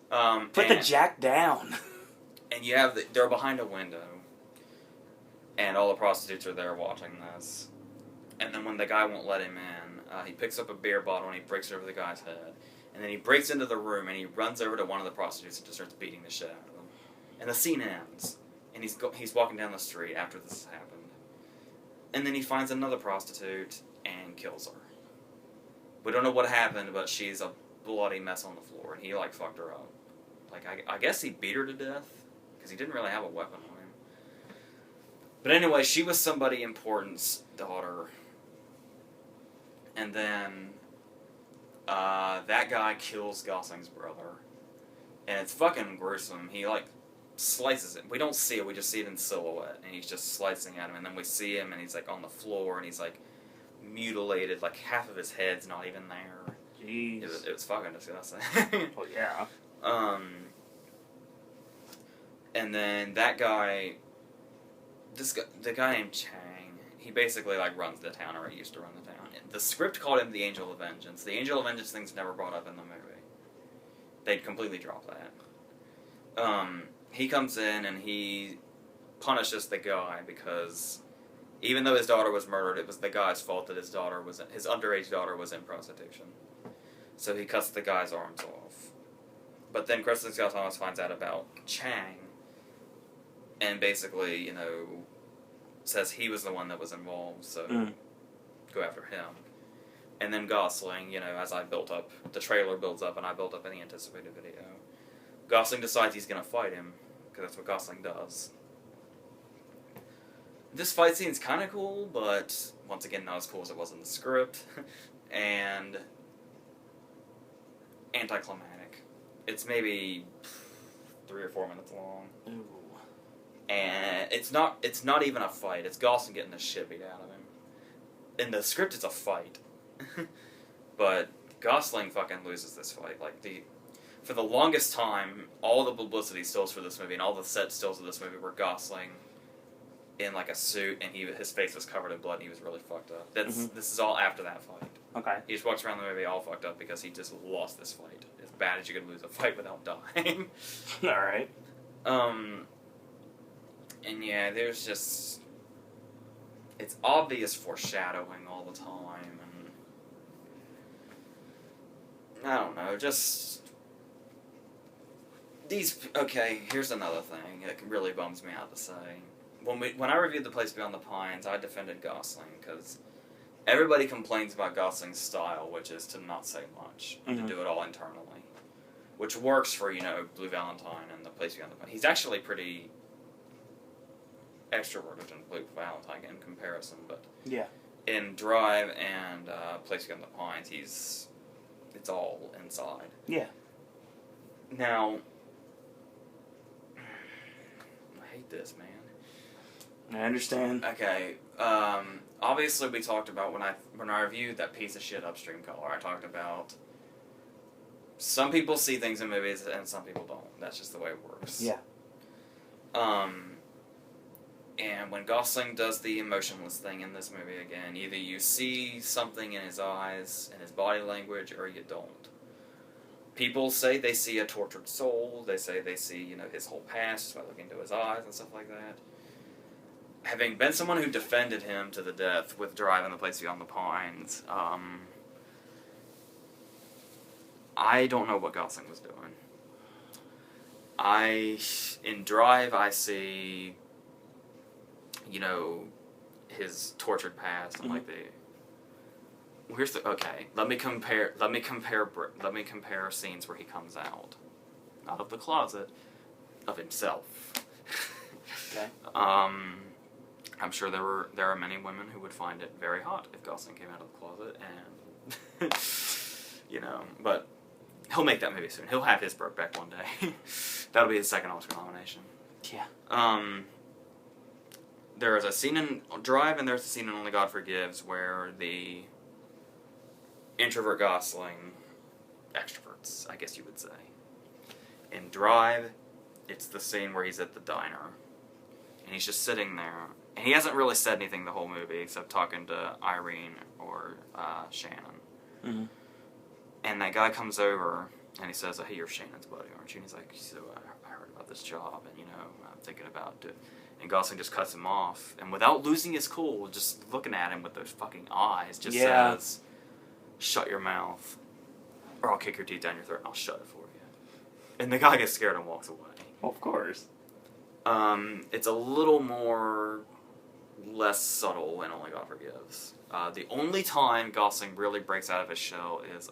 Put the and, jack down. And you have they're behind a window, and all the prostitutes are there watching this. And then when the guy won't let him in, he picks up a beer bottle and he breaks it over the guy's head. And then he breaks into the room and he runs over to one of the prostitutes and just starts beating the shit out of them. And the scene ends. And he's walking down the street after this has happened. And then he finds another prostitute and kills her. We don't know what happened, but she's a bloody mess on the floor. And he, like, fucked her up. Like, I guess he beat her to death. Because he didn't really have a weapon on him. But anyway, she was somebody important's daughter. And then that guy kills Gosling's brother. And it's fucking gruesome. He, like, slices it. We don't see it, we just see it in silhouette. And he's just slicing at him. And then we see him, and he's, like, on the floor, and he's, like, mutilated. Like, half of his head's not even there. Jeez. It was fucking disgusting. Well, yeah. And then that guy... the guy named Chang, he basically, like, runs the town, or he used to run the town. The script called him the Angel of Vengeance. The Angel of Vengeance thing's never brought up in the movie. They'd completely dropped that. He comes in and he punishes the guy because even though his daughter was murdered, it was the guy's fault that his underage daughter was in prostitution. So he cuts the guy's arms off. But then Kristen Scott Thomas finds out about Chang and basically, you know, says he was the one that was involved, so go after him. And then Gosling, you know, as I built up, the trailer builds up and I built up in the anticipated video. Gosling decides he's going to fight him, because that's what Gosling does. This fight scene's kind of cool, but once again, not as cool as it was in the script. And anticlimactic. It's maybe 3 or 4 minutes long. Ooh. And it's not even a fight. It's Gosling getting the shit beat out of him. In the script, it's a fight. But Gosling fucking loses this fight. Like, for the longest time, all the publicity stills for this movie and all the set stills of this movie were Gosling in, like, a suit, and his face was covered in blood, and he was really fucked up. This is all after that fight. Okay. He just walks around the movie all fucked up because he just lost this fight. As bad as you could lose a fight without dying. Alright. And yeah, there's just... It's obvious foreshadowing all the time, and... I don't know, just... Okay, here's another thing that really bums me out to say. When I reviewed The Place Beyond the Pines, I defended Gosling, because everybody complains about Gosling's style, which is to not say much, to do it all internally. Which works for, you know, Blue Valentine and The Place Beyond the Pines. He's actually pretty extroverted in Blue Valentine in comparison, but yeah, in Drive and Place Beyond the Pines, it's all inside. Yeah. Now, I hate this, man. I understand. Okay, obviously we talked about when I reviewed that piece of shit Upstream Color, I talked about some people see things in movies and some people don't. That's just the way it works. Yeah. And when Gosling does the emotionless thing in this movie again, either you see something in his eyes and his body language, or you don't. People say they see a tortured soul. They say they see, you know, his whole past just by looking into his eyes and stuff like that. Having been someone who defended him to the death with Drive and The Place Beyond the Pines, I don't know what Gosling was doing. In Drive, I see, you know, his tortured past and like let me compare scenes where he comes out, not of the closet, of himself. Okay. I'm sure there are many women who would find it very hot if Gosling came out of the closet, and you know, but he'll make that movie soon. He'll have his Brokeback one day. That'll be his second Oscar nomination. Yeah. There is a scene in Drive and there's a scene in Only God Forgives where the introvert Gosling extroverts, I guess you would say. In Drive, it's the scene where he's at the diner and he's just sitting there. And he hasn't really said anything the whole movie except talking to Irene or Shannon. Mm-hmm. And that guy comes over and he says, "Hey, you're Shannon's buddy, aren't you?" And he's like, "So I heard about this job and, you know, I'm thinking about it." And Gosling just cuts him off, and without losing his cool, just looking at him with those fucking eyes, just says, "Shut your mouth, or I'll kick your teeth down your throat and I'll shut it for you." And the guy gets scared and walks away. Well, of course. It's a little less subtle in Only God Forgives. The only time Gosling really breaks out of his shell is,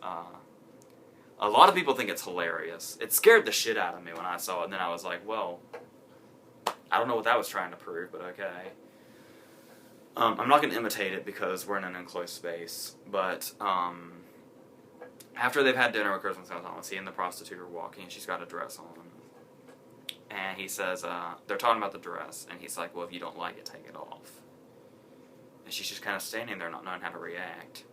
a lot of people think it's hilarious. It scared the shit out of me when I saw it, and then I was like, well, I don't know what that was trying to prove, but okay. I'm not going to imitate it because we're in an enclosed space, but after they've had dinner with Kristen Scott Thomas, he and the prostitute are walking, and she's got a dress on. And he says, they're talking about the dress, and he's like, well, if you don't like it, take it off. And she's just kind of standing there not knowing how to react.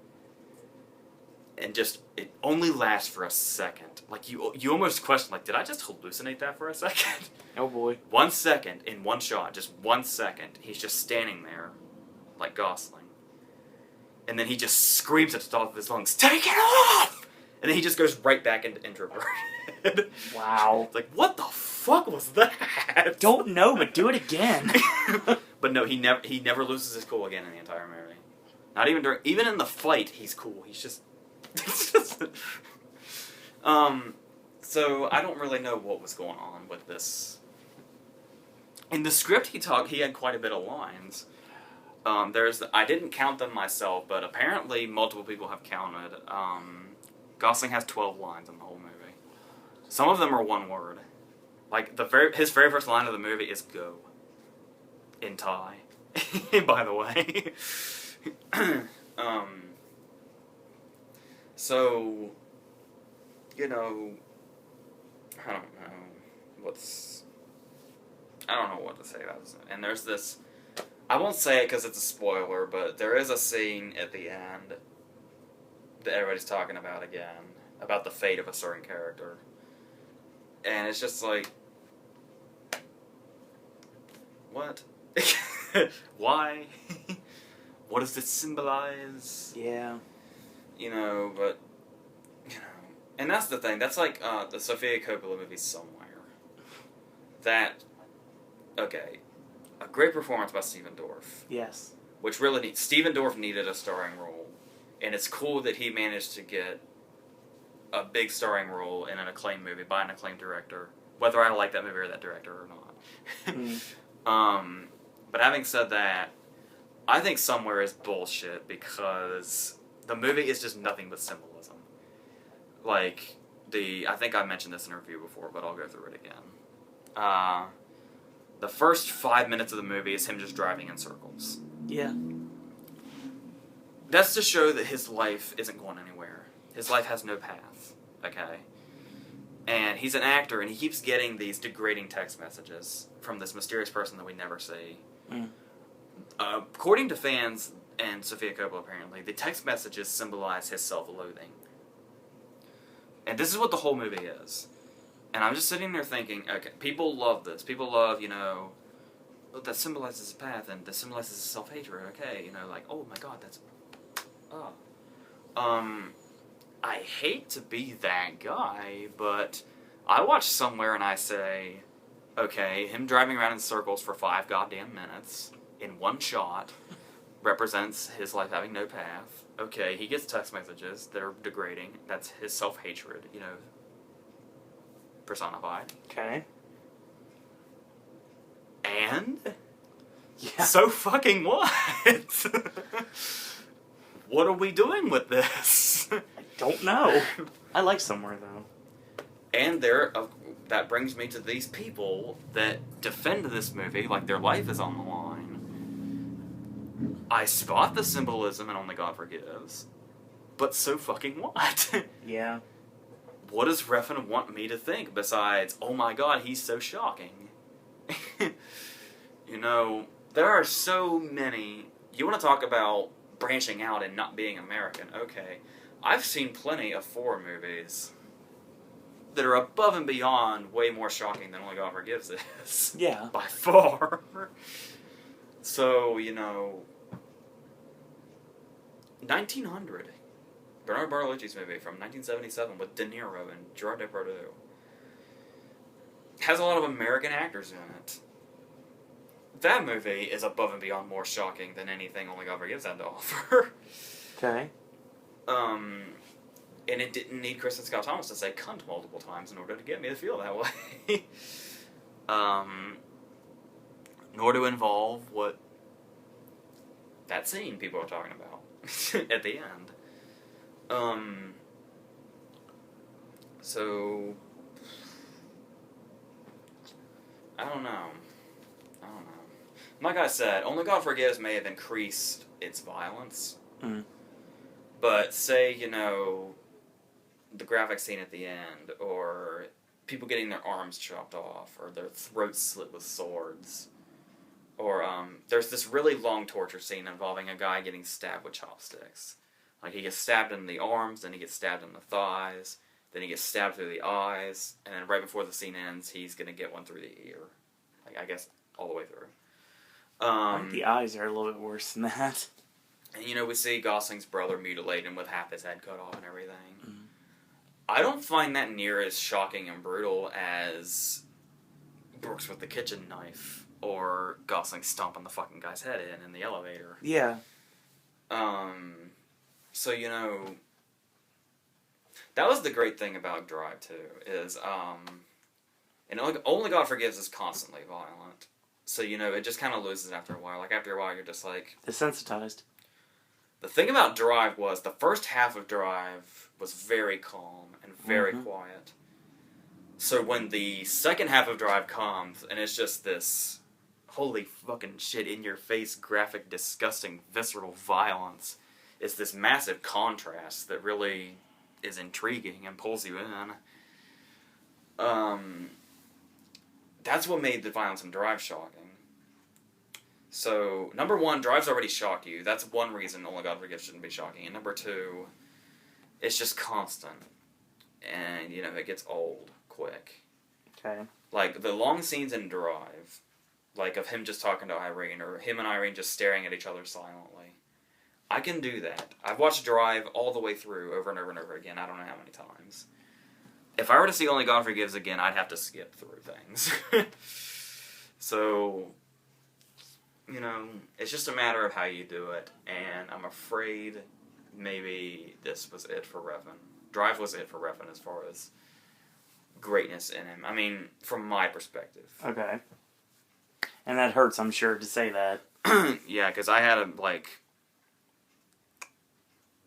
And just, it only lasts for a second. Like, you almost question, like, did I just hallucinate that for a second? Oh, boy. 1 second, in one shot, just 1 second, he's just standing there, like Gosling. And then he just screams at the top of his lungs, take it off! And then he just goes right back into introverted. Wow. It's like, what the fuck was that? Don't know, but do it again. But no, he never loses his cool again in the entire movie. Not even in the fight, he's cool. He's just... So I don't really know what was going on with this. In the script he had quite a bit of lines. I didn't count them myself, but apparently multiple people have counted. Gosling has 12 lines in the whole movie. Some of them are one word. Like his very first line of the movie is "go" in Thai. By the way. So, you know, I don't know what to say about this. And there's this, I won't say it because it's a spoiler, but there is a scene at the end that everybody's talking about again, about the fate of a certain character. And it's just like, what? Why? What does this symbolize? Yeah. You know, but, you know, and that's the thing, that's like, the Sofia Coppola movie Somewhere. That, okay, a great performance by Stephen Dorff. Yes. Which really Stephen Dorff needed a starring role, and it's cool that he managed to get a big starring role in an acclaimed movie by an acclaimed director, whether I like that movie or that director or not. But having said that, I think Somewhere is bullshit because the movie is just nothing but symbolism. Like, I think I mentioned this in a review before, but I'll go through it again. The first 5 minutes of the movie is him just driving in circles. Yeah. That's to show that his life isn't going anywhere. His life has no path, okay? And he's an actor, and he keeps getting these degrading text messages from this mysterious person that we never see. According to fans and Sofia Coppola, apparently, the text messages symbolize his self-loathing. And this is what the whole movie is. And I'm just sitting there thinking, okay, people love this. People love, you know, that symbolizes his path, and that symbolizes his self-hatred, okay? You know, like, oh my god, that's... Oh. I hate to be that guy, but I watch Somewhere and I say, okay, him driving around in circles for 5 goddamn minutes in one shot represents his life having no path. Okay, he gets text messages that are degrading. That's his self-hatred, you know, personified. Okay. And? Yeah. So fucking what? What are we doing with this? I don't know. I like Somewhere, though. And that brings me to these people that defend this movie like their life is on the line. I spot the symbolism in Only God Forgives, but so fucking what? Yeah. What does Refn want me to think besides, oh my god, he's so shocking? You know, there are so many... You want to talk about branching out and not being American? Okay. I've seen plenty of foreign movies that are above and beyond way more shocking than Only God Forgives is. Yeah. By far. So, you know... 1900. Bernard Bartolucci's movie from 1977 with De Niro and Gerard Depardieu. Has a lot of American actors in it. That movie is above and beyond more shocking than anything Only God Forgives had to offer. Okay. And it didn't need Kristen Scott Thomas to say cunt multiple times in order to get me to feel that way. Nor to involve what that scene people are talking about at the end. So I don't know. Like I said, Only God Forgives may have increased its violence. Mm. But say, you know, the graphic scene at the end, or people getting their arms chopped off, or their throats slit with swords. Or there's this really long torture scene involving a guy getting stabbed with chopsticks. Like, he gets stabbed in the arms, then he gets stabbed in the thighs, then he gets stabbed through the eyes, and then right before the scene ends, he's going to get one through the ear. Like, I guess all the way through. I think the eyes are a little bit worse than that. And, you know, we see Gosling's brother mutilate him with half his head cut off and everything. Mm-hmm. I don't find that near as shocking and brutal as Brooks with the kitchen knife, or Gosling stomping the fucking guy's head in the elevator. Yeah. So, you know, that was the great thing about Drive, too, is, and Only God Forgives is constantly violent. So, you know, it just kind of loses after a while. Like, after a while, you're just like... Desensitized. The thing about Drive was, the first half of Drive was very calm and very quiet. So when the second half of Drive comes, and it's just this holy fucking shit, in-your-face, graphic, disgusting, visceral violence, it's this massive contrast that really is intriguing and pulls you in. That's what made the violence in Drive shocking. So, number one, Drive's already shocked you. That's one reason Only God Forgives shouldn't be shocking. And number two, it's just constant. And, you know, it gets old quick. Okay. Like, the long scenes in Drive, like, of him just talking to Irene, or him and Irene just staring at each other silently. I can do that. I've watched Drive all the way through, over and over and over again. I don't know how many times. If I were to see Only God Forgives again, I'd have to skip through things. So, you know, it's just a matter of how you do it, and I'm afraid maybe this was it for Refn. Drive was it for Refn as far as greatness in him. I mean, from my perspective. Okay. And that hurts, I'm sure, to say that. Yeah, because I had a, like...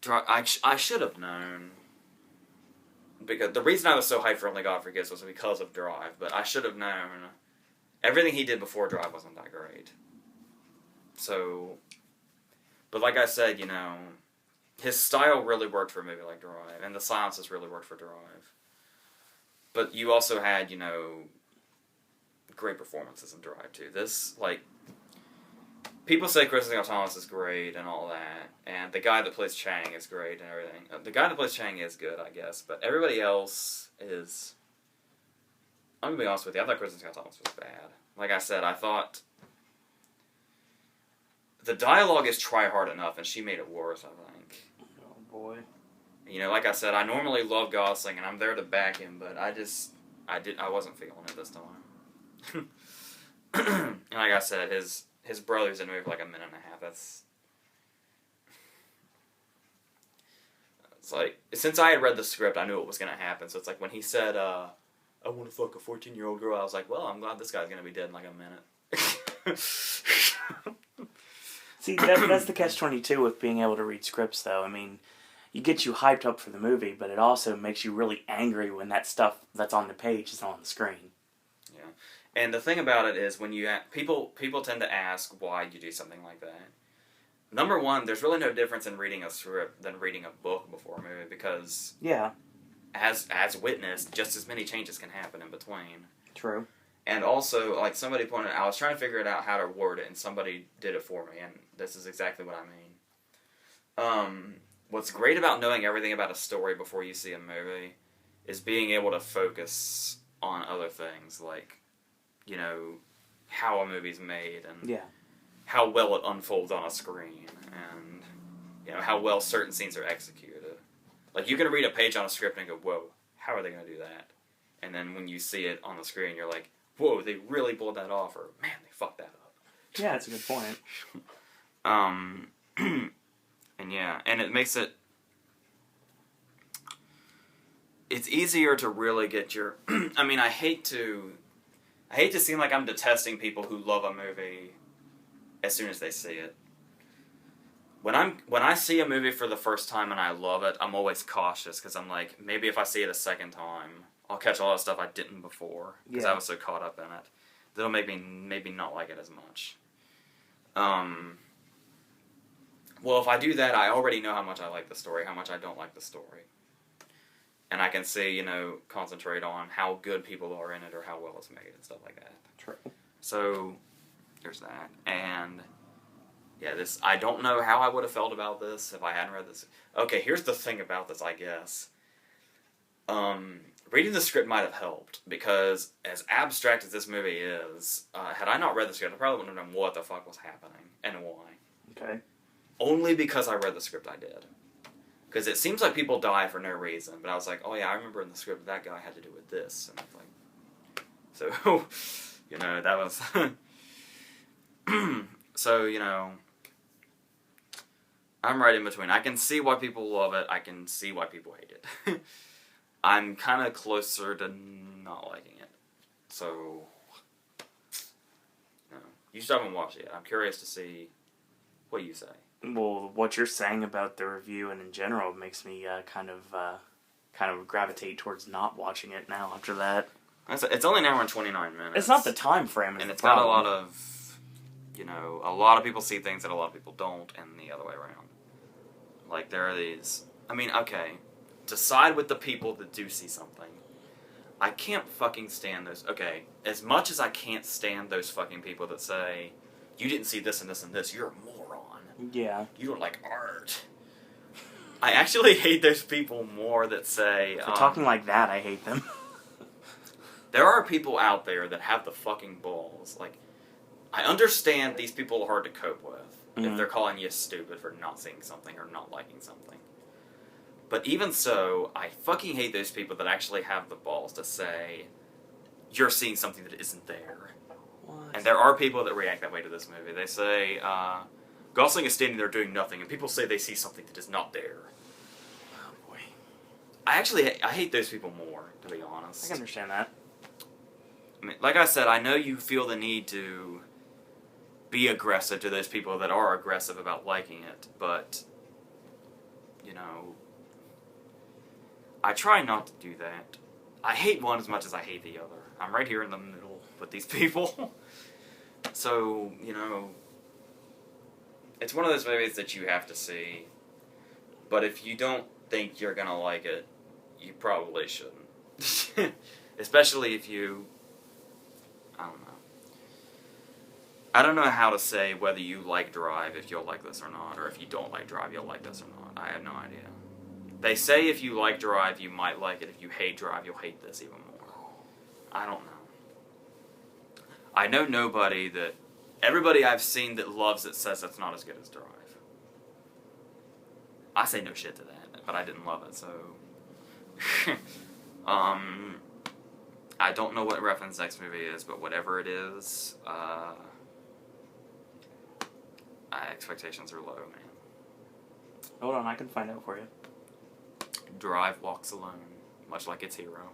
I should have known. Because the reason I was so hyped for Only God Forgives was because of Drive, but I should have known everything he did before Drive wasn't that great. So, but like I said, you know, his style really worked for a movie like Drive, and the silences really worked for Drive. But you also had, you know, great performances in Drive, too. This, like, people say Kristen Thomas is great and all that, and the guy that plays Chang is great and everything. The guy that plays Chang is good, I guess, but everybody else is... I'm gonna be honest with you, I thought Kristen Thomas was bad. Like I said, I thought... The dialogue is try hard enough, and she made it worse, I think. Oh, boy. You know, like I said, I normally love Gosling, and I'm there to back him, but I wasn't feeling it this time. And like I said, his brother's in the movie for like a minute and a half. It's like, since I had read the script, I knew what was going to happen. So it's like when he said, I want to fuck a 14-year-old girl, I was like, well, I'm glad this guy's going to be dead in like a minute. See, that's the catch-22 with being able to read scripts, though. I mean, it gets you hyped up for the movie, but it also makes you really angry when that stuff that's on the page is on the screen. Yeah. And the thing about it is, when you people tend to ask why you do something like that. Number one, there's really no difference in reading a script than reading a book before a movie, because yeah, as witnessed, just as many changes can happen in between. True. And also, like somebody pointed out, I was trying to figure it out how to word it, and somebody did it for me, and this is exactly what I mean. What's great about knowing everything about a story before you see a movie is being able to focus on other things, like, you know, how a movie's made, and how well it unfolds on a screen, and, you know, how well certain scenes are executed. Like, you can read a page on a script and go, whoa, how are they going to do that? And then when you see it on the screen, you're like, whoa, they really pulled that off, or, man, they fucked that up. Yeah, that's a good point. And yeah, and it makes it... It's easier to really get your... I mean, I hate to seem like I'm detesting people who love a movie as soon as they see it. When I see a movie for the first time and I love it, I'm always cautious, because I'm like, maybe if I see it a second time, I'll catch a lot of stuff I didn't before, because I was so caught up in it. That'll make me maybe not like it as much. Well, if I do that, I already know how much I like the story, how much I don't like the story. and I can see, concentrate on how good people are in it or how well it's made and stuff like that. True. So, there's that. And, yeah, I don't know how I would have felt about this if I hadn't read this. Okay, here's the thing about this, I guess. Reading the script might have helped, because as abstract as this movie is, had I not read the script, I probably wouldn't have known what the fuck was happening, and why. Okay. Only because I read the script I did. Because it seems like people die for no reason, but I was like, oh yeah, I remember in the script that guy had to do with this, and I was like, so, that was, so, I'm right in between. I can see why people love it, I can see why people hate it. I'm kind of closer to not liking it, so, you still haven't watched it yet. I'm curious to see what you say. Well, what you're saying about the review and in general makes me kind of gravitate towards not watching it now after that. It's only an hour and 29 minutes. It's not the time frame, and it's got a lot of, a lot of people see things that a lot of people don't, and the other way around. Like, there are these, okay, to side with the people that do see something, I can't fucking stand those, okay, as much as I can't stand those fucking people that say, you didn't see this and this and this, you're a moron. Yeah. You don't like art. I actually hate those people more that say... For talking like that, I hate them. There are people out there that have the fucking balls. Like, I understand these people are hard to cope with if they're calling you stupid for not seeing something or not liking something. But even so, I fucking hate those people that actually have the balls to say, you're seeing something that isn't there. What? And there are people that react that way to this movie. They say, Gosling is standing there doing nothing, and people say they see something that is not there. Oh, boy. I hate those people more, to be honest. I can understand that. Like I said, I know you feel the need to be aggressive to those people that are aggressive about liking it, but, I try not to do that. I hate one as much as I hate the other. I'm right here in the middle with these people. So, it's one of those movies that you have to see, but if you don't think you're gonna like it, you probably shouldn't. Especially if you... I don't know. I don't know how to say whether you like Drive, if you'll like this or not, or if you don't like Drive, you'll like this or not. I have no idea. They say if you like Drive, you might like it. If you hate Drive, you'll hate this even more. I don't know. I know nobody that... Everybody I've seen that loves it says it's not as good as Drive. I say no shit to that, but I didn't love it, so... I don't know what Refn's next movie is, but whatever it is, expectations are low, man. Hold on, I can find out for you. Drive walks alone, much like its hero.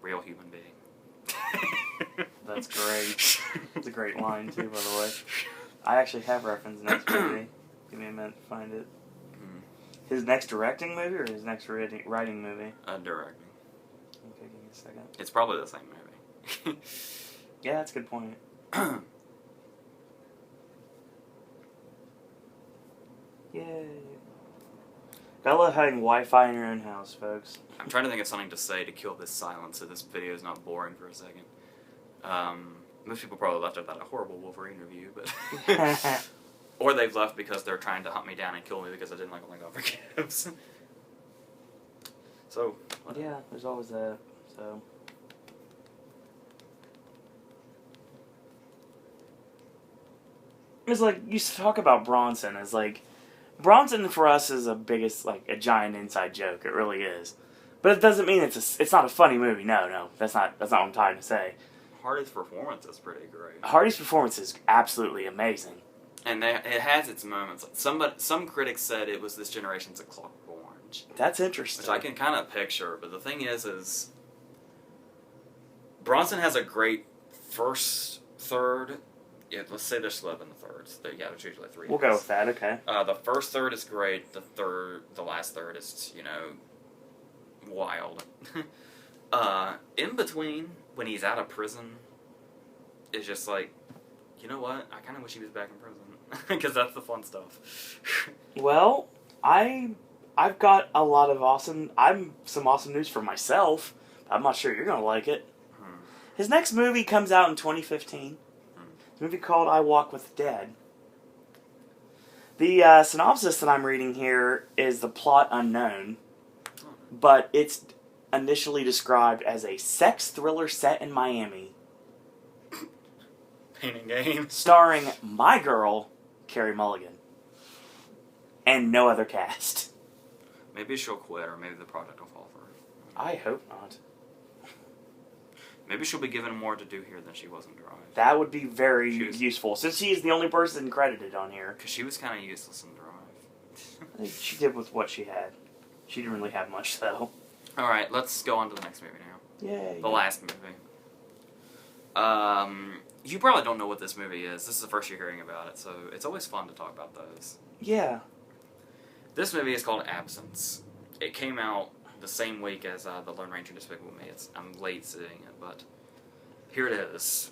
Real human being. That's great. It's a great line, too, by the way. I actually have Refn's next movie. Give me a minute to find it. His next directing movie or his next writing movie? Directing. Okay, give me a second. It's probably the same movie. Yeah, that's a good point. Yay. Gotta love having Wi-Fi in your own house, folks. I'm trying to think of something to say to kill this silence so this video is not boring for a second. Most people probably left without a horrible Wolverine review, but... Or they've left because they're trying to hunt me down and kill me because I didn't like Only God Forgives. So, whatever. Yeah, there's always that, so... It's like, you talk about Bronson as like... Bronson for us is a giant inside joke. It really is. But it doesn't mean it's not a funny movie. No, that's not what I'm trying to say. Hardy's performance is pretty great. Hardy's performance is absolutely amazing. And it has its moments. Some critics said it was this generation's A Clockwork Orange. That's interesting. Which I can kind of picture, but the thing is Bronson has a great first third. Yeah, let's say there's 11 thirds. There's usually 3. We'll go with that, okay. The first third is great. The last third is, wild. In between, when he's out of prison, is just like, you know what? I kind of wish he was back in prison. Because that's the fun stuff. Well, I I've got a lot of some awesome news for myself. I'm not sure you're going to like it. His next movie comes out in 2015. It's a movie called I Walk with the Dead. The synopsis that I'm reading here is the plot unknown, but it's initially described as a sex thriller set in Miami. Painting game. Starring my girl, Carey Mulligan. And no other cast. Maybe she'll quit, or maybe the project will fall for her. I hope not. Maybe she'll be given more to do here than she was in Drive. That would be very useful, since she is the only person credited on here. Because she was kind of useless in Drive. She did with what she had. She didn't really have much, though. Alright, let's go on to the next movie now. Yay. The last movie. You probably don't know what this movie is. This is the first you're hearing about it, so it's always fun to talk about those. Yeah. This movie is called Absence. It came out the same week as The Lone Ranger Despicable Me. I'm late seeing it, but here it is.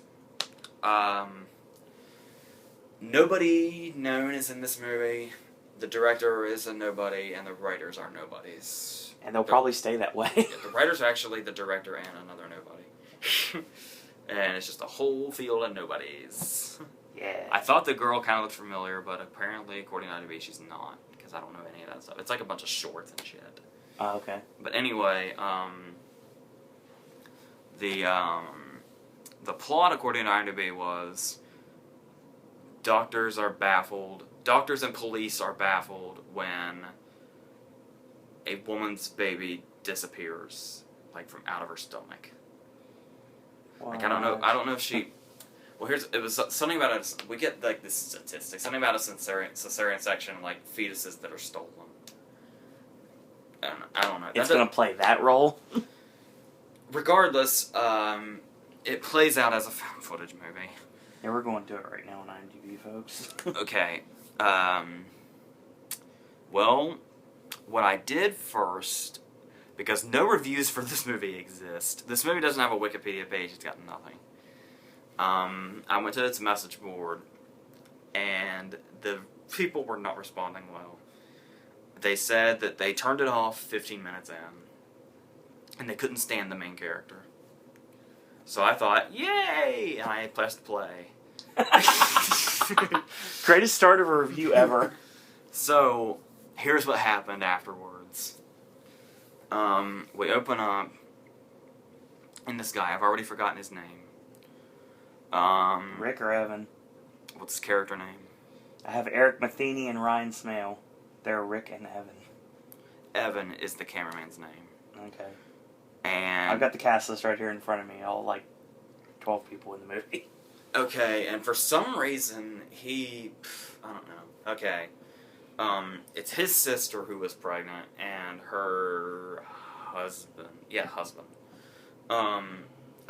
Nobody known is in this movie. The director is a nobody, and the writers are nobodies. And they'll probably stay that way. Yeah, the writers are actually the director and another nobody. And it's just a whole field of nobodies. Yeah. I thought the girl kind of looked familiar, but apparently, according to IMDb, she's not. Because I don't know any of that stuff. It's like a bunch of shorts and shit. Oh, okay. But anyway, the plot, according to IMDb, was doctors and police are baffled when a woman's baby disappears, like from out of her stomach. Like I don't know if she. Well, it was something about it. We get like this statistic, something about a cesarean section, like fetuses that are stolen. I don't know. It's gonna play that role. Regardless, it plays out as a found footage movie. Yeah, we're going to it right now on IMDb, folks. Okay. Well, what I did first, because no reviews for this movie exist. This movie doesn't have a Wikipedia page. It's got nothing. I went to its message board, and the people were not responding well. They said that they turned it off 15 minutes in, and they couldn't stand the main character. So I thought, yay! And I pressed play. Greatest start of a review ever. So, here's what happened afterwards. We open up, and this guy, I've already forgotten his name. Rick or Evan? What's his character name? I have Eric Matheny and Ryan Smale. They're Rick and Evan. Evan is the cameraman's name. Okay. And I've got the cast list right here in front of me. All like 12 people in the movie. Okay, and for some reason I don't know. Okay. It's his sister who was pregnant and her husband. Yeah, husband. I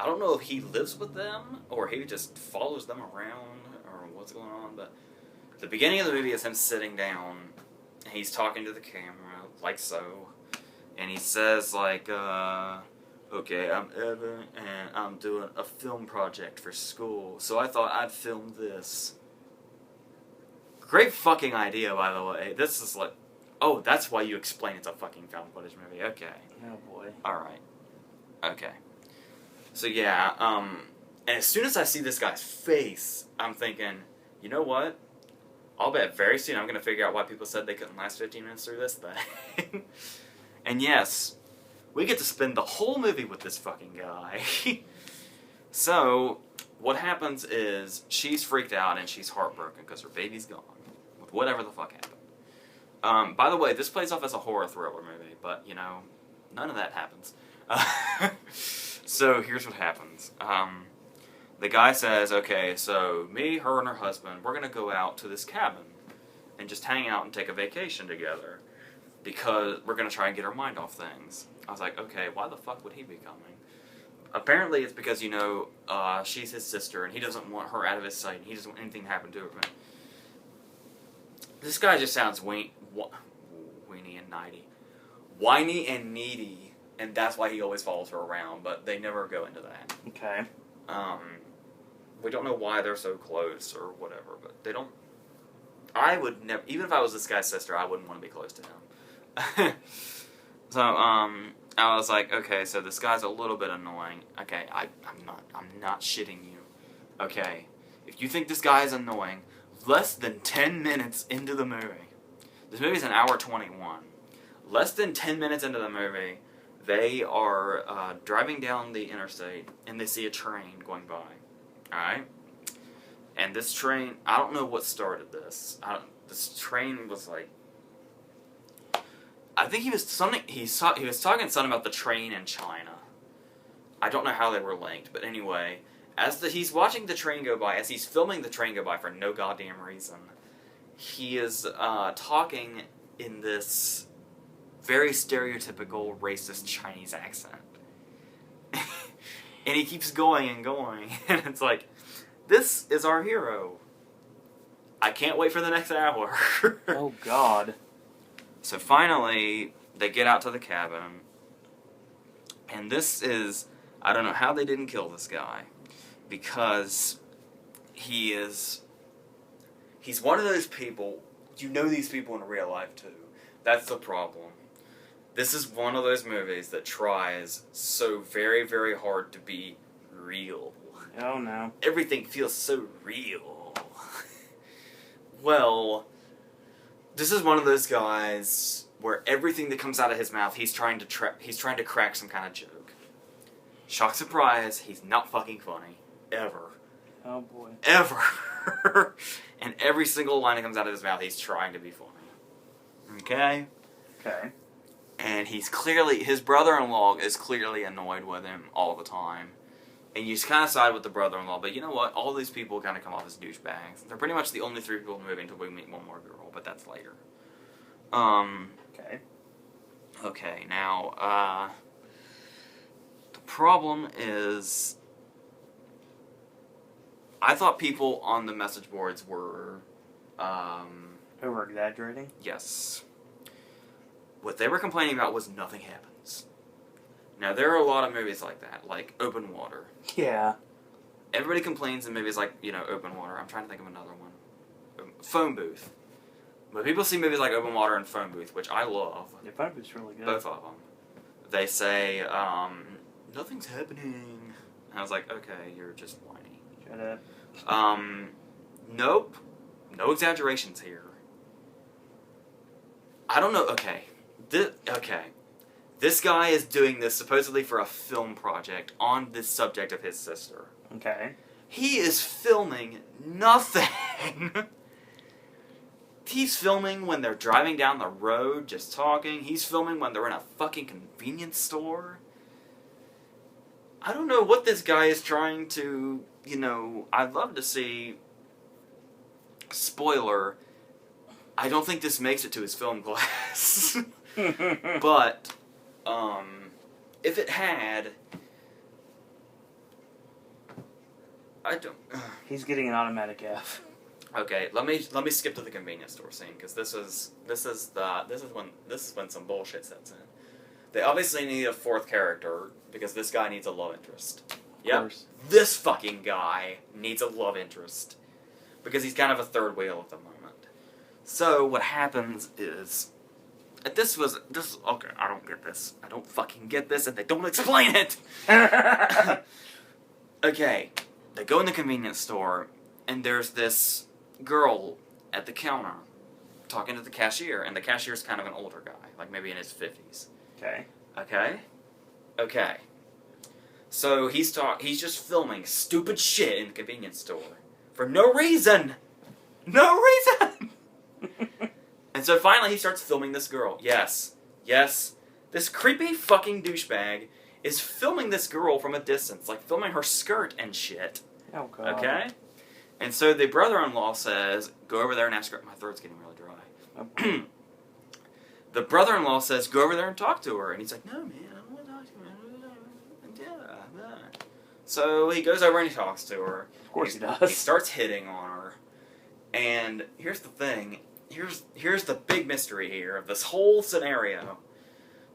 don't know if he lives with them or he just follows them around or what's going on, but the beginning of the movie is him sitting down and he's talking to the camera, like so. And he says, like, okay, I'm Evan and I'm doing a film project for school, so I thought I'd film this. Great fucking idea, by the way. This is like, oh, that's why you explain it's a fucking found footage movie. Okay. Oh boy. Alright. Okay. So yeah, and as soon as I see this guy's face, I'm thinking, you know what? I'll bet very soon I'm going to figure out why people said they couldn't last 15 minutes through this thing. And yes, we get to spend the whole movie with this fucking guy. So, what happens is, she's freaked out and she's heartbroken because her baby's gone. With whatever the fuck happened. By the way, this plays off as a horror thriller movie, but, you know, none of that happens. So, here's what happens. The guy says, okay, so me, her, and her husband, we're going to go out to this cabin and just hang out and take a vacation together because we're going to try and get our mind off things. I was like, okay, why the fuck would he be coming? Apparently it's because, you know, she's his sister and he doesn't want her out of his sight and he doesn't want anything to happen to her. But this guy just sounds weenie and needy. Whiny and needy, and that's why he always follows her around, but they never go into that. Okay. We don't know why they're so close or whatever, but they don't... I would never... Even if I was this guy's sister, I wouldn't want to be close to him. So, I was like, okay, so this guy's a little bit annoying. Okay, I'm not shitting you. Okay, if you think this guy is annoying, less than 10 minutes into the movie, this movie's an hour 21. Less than 10 minutes into the movie, they are driving down the interstate, and they see a train going by. Alright? And this train, I don't know what started this. This train was like, I think he was talking to something about the train in China. I don't know how they were linked, but anyway, he's watching the train go by, as he's filming the train go by for no goddamn reason, he is talking in this very stereotypical racist Chinese accent. And he keeps going and going, and it's like, this is our hero. I can't wait for the next hour. Oh, God. So finally, they get out to the cabin, and this is, I don't know how they didn't kill this guy, because he's one of those people, you know these people in real life too. That's the problem. This is one of those movies that tries so very, very hard to be real. Oh, no. Everything feels so real. Well, this is one of those guys where everything that comes out of his mouth, he's trying to crack some kind of joke. Shock surprise, he's not fucking funny. Ever. Oh, boy. Ever. And every single line that comes out of his mouth, he's trying to be funny. Okay? Okay. And his brother-in-law is clearly annoyed with him all the time. And you just kind of side with the brother-in-law, but you know what? All these people kind of come off as douchebags. They're pretty much the only three people in the movie until we meet one more girl, but that's later. Okay. Okay, now, the problem is, I thought people on the message boards were, over-exaggerating? yes. What they were complaining about was nothing happens. Now, there are a lot of movies like that, like Open Water. Yeah. Everybody complains in movies like, Open Water. I'm trying to think of another one. Phone Booth. But people see movies like Open Water and Phone Booth, which I love. Yeah, Phone Booth's really good. Both of them. They say, nothing's happening. And I was like, okay, you're just whiny. Shut up. Nope. No exaggerations here. I don't know, okay. This guy is doing this supposedly for a film project on this subject of his sister. Okay. He is filming nothing. He's filming when they're driving down the road, just talking. He's filming when they're in a fucking convenience store. I don't know what this guy is trying to, I'd love to see... Spoiler, I don't think this makes it to his film class. But, if it had... I don't... He's getting an automatic F. Okay, let me skip to the convenience store scene, because this is when some bullshit sets in. They obviously need a fourth character because this guy needs a love interest. Yep, this fucking guy needs a love interest because he's kind of a third wheel at the moment. So what happens is, okay, I don't get this. I don't fucking get this, and they don't explain it. Okay, they go in the convenience store, and there's this girl at the counter talking to the cashier, and the cashier's kind of an older guy, like maybe in his 50s. Okay. So he's just filming stupid shit in the convenience store for no reason. No reason. And so finally he starts filming this girl. Yes. This creepy fucking douchebag is filming this girl from a distance, like filming her skirt and shit. Oh, God. Okay? And so the brother-in-law says, go over there and ask her. My throat's getting really dry. Oh. The brother-in-law says, go over there and talk to her. And he's like, no, man, I don't want to talk to her. So he goes over and he talks to her. Of course he does. He starts hitting on her. And here's the thing. Here's the big mystery here of this whole scenario.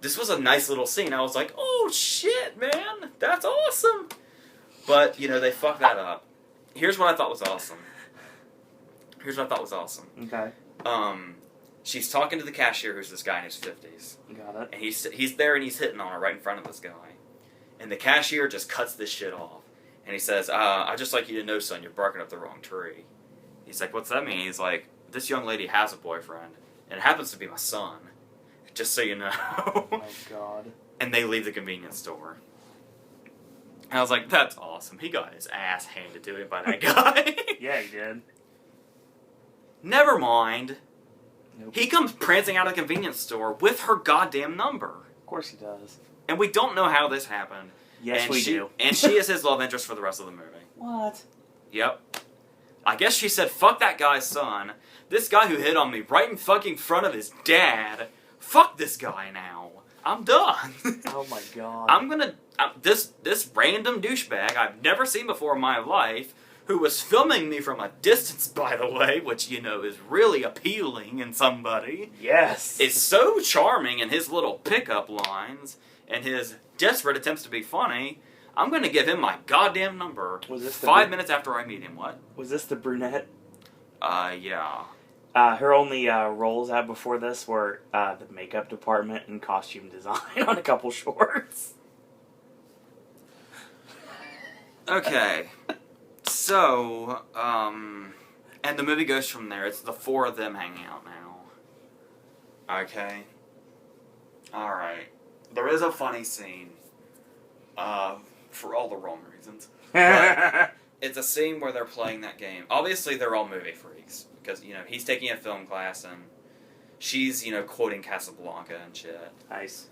This was a nice little scene. I was like, oh, shit, man. That's awesome. But, they fucked that up. Here's what I thought was awesome. Okay. She's talking to the cashier, who's this guy in his 50s. Got it. And he's there and he's hitting on her right in front of this guy. And the cashier just cuts this shit off. And he says, I'd just like you to know, son, you're barking up the wrong tree. He's like, what's that mean? He's like, this young lady has a boyfriend, and it happens to be my son. Just so you know. Oh my god. And they leave the convenience store. And I was like, that's awesome. He got his ass handed to him by that guy. Yeah, he did. Never mind. Nope. He comes prancing out of the convenience store with her goddamn number. Of course he does. And we don't know how this happened. Yes, and we she, do. And she is his love interest for the rest of the movie. What? Yep. I guess she said, fuck that guy's son. This guy who hit on me right in fucking front of his dad. Fuck this guy now. I'm done. Oh my god. I'm gonna... this random douchebag I've never seen before in my life, who was filming me from a distance, by the way, which, you know, is really appealing in somebody. Yes. Is so charming in his little pickup lines and his desperate attempts to be funny. I'm gonna give him my goddamn number. Was this 5 minutes after I meet him. What? Was this the brunette? Yeah. Her only roles out before this were the makeup department and costume design on a couple shorts. Okay. So, and the movie goes from there. It's the four of them hanging out now. Okay. Alright. There is a funny scene. For all the wrong reasons. But it's a scene where they're playing that game. Obviously, they're all movie freaks. Because, you know, he's taking a film class and she's, you know, quoting Casablanca and shit. Nice.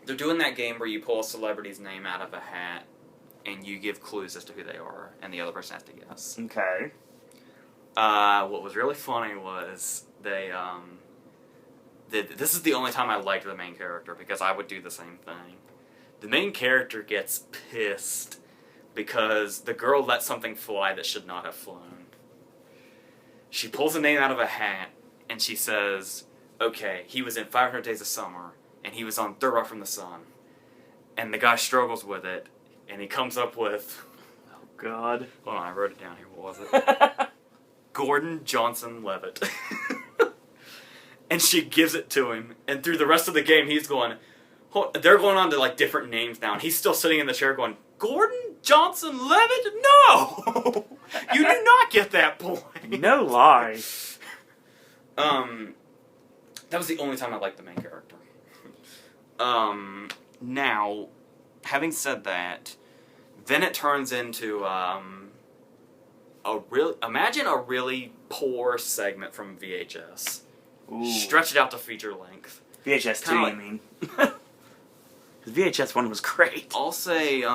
They're doing that game where you pull a celebrity's name out of a hat and you give clues as to who they are, and the other person has to guess. Okay. What was really funny was this is the only time I liked the main character, because I would do the same thing. The main character gets pissed because the girl let something fly that should not have flown. She pulls a name out of a hat, and she says, okay, he was in 500 Days of Summer, and he was on Third Rock from the Sun. And the guy struggles with it, and he comes up with... Oh, God. Hold on, I wrote it down here. What was it? Gordon Johnson Levitt. And she gives it to him, and through the rest of the game, he's going... They're going on to, like, different names now, and he's still sitting in the chair going, Gordon Johnson Levitt? No! You do not get that point. No lie. That was the only time I liked the main character. Now, having said that, then it turns into, imagine a really poor segment from VHS. Ooh. Stretch it out to feature length. VHS 2, Kinda you mean? The VHS 1 was great. I'll say the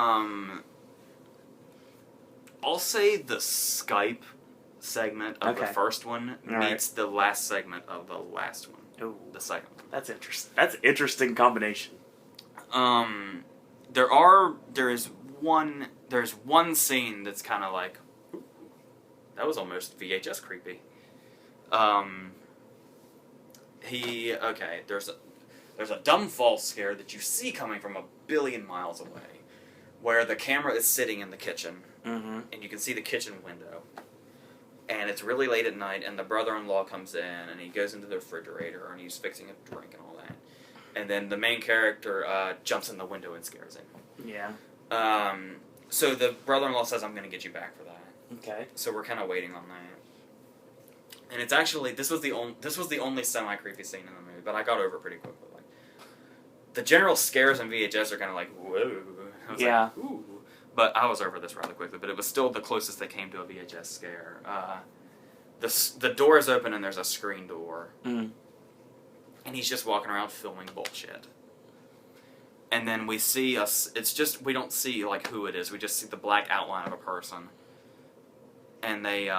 Skype segment of the first one meets the last segment of the last one. Ooh. The second one. That's interesting. That's an interesting combination. There's one scene that's kind of like, ooh, that was almost VHS creepy. There's a dumb fall scare that you see coming from 1 billion miles away, where the camera is sitting in the kitchen, and you can see the kitchen window. And it's really late at night, and the brother-in-law comes in, and he goes into the refrigerator, and he's fixing a drink and all that. And then the main character jumps in the window and scares him. Yeah. So the brother-in-law says, I'm going to get you back for that. Okay. So we're kind of waiting on that. And it's actually, this was the only semi-creepy scene in the movie, but I got over it pretty quickly. Like, the general scares in VHS are kind of like, whoa. I was like, ooh. But I was over this rather quickly, but it was still the closest they came to a VHS scare. The door is open and there's a screen door. Mm. And he's just walking around filming bullshit. And then we see we don't see, like, who it is. We just see the black outline of a person. And they,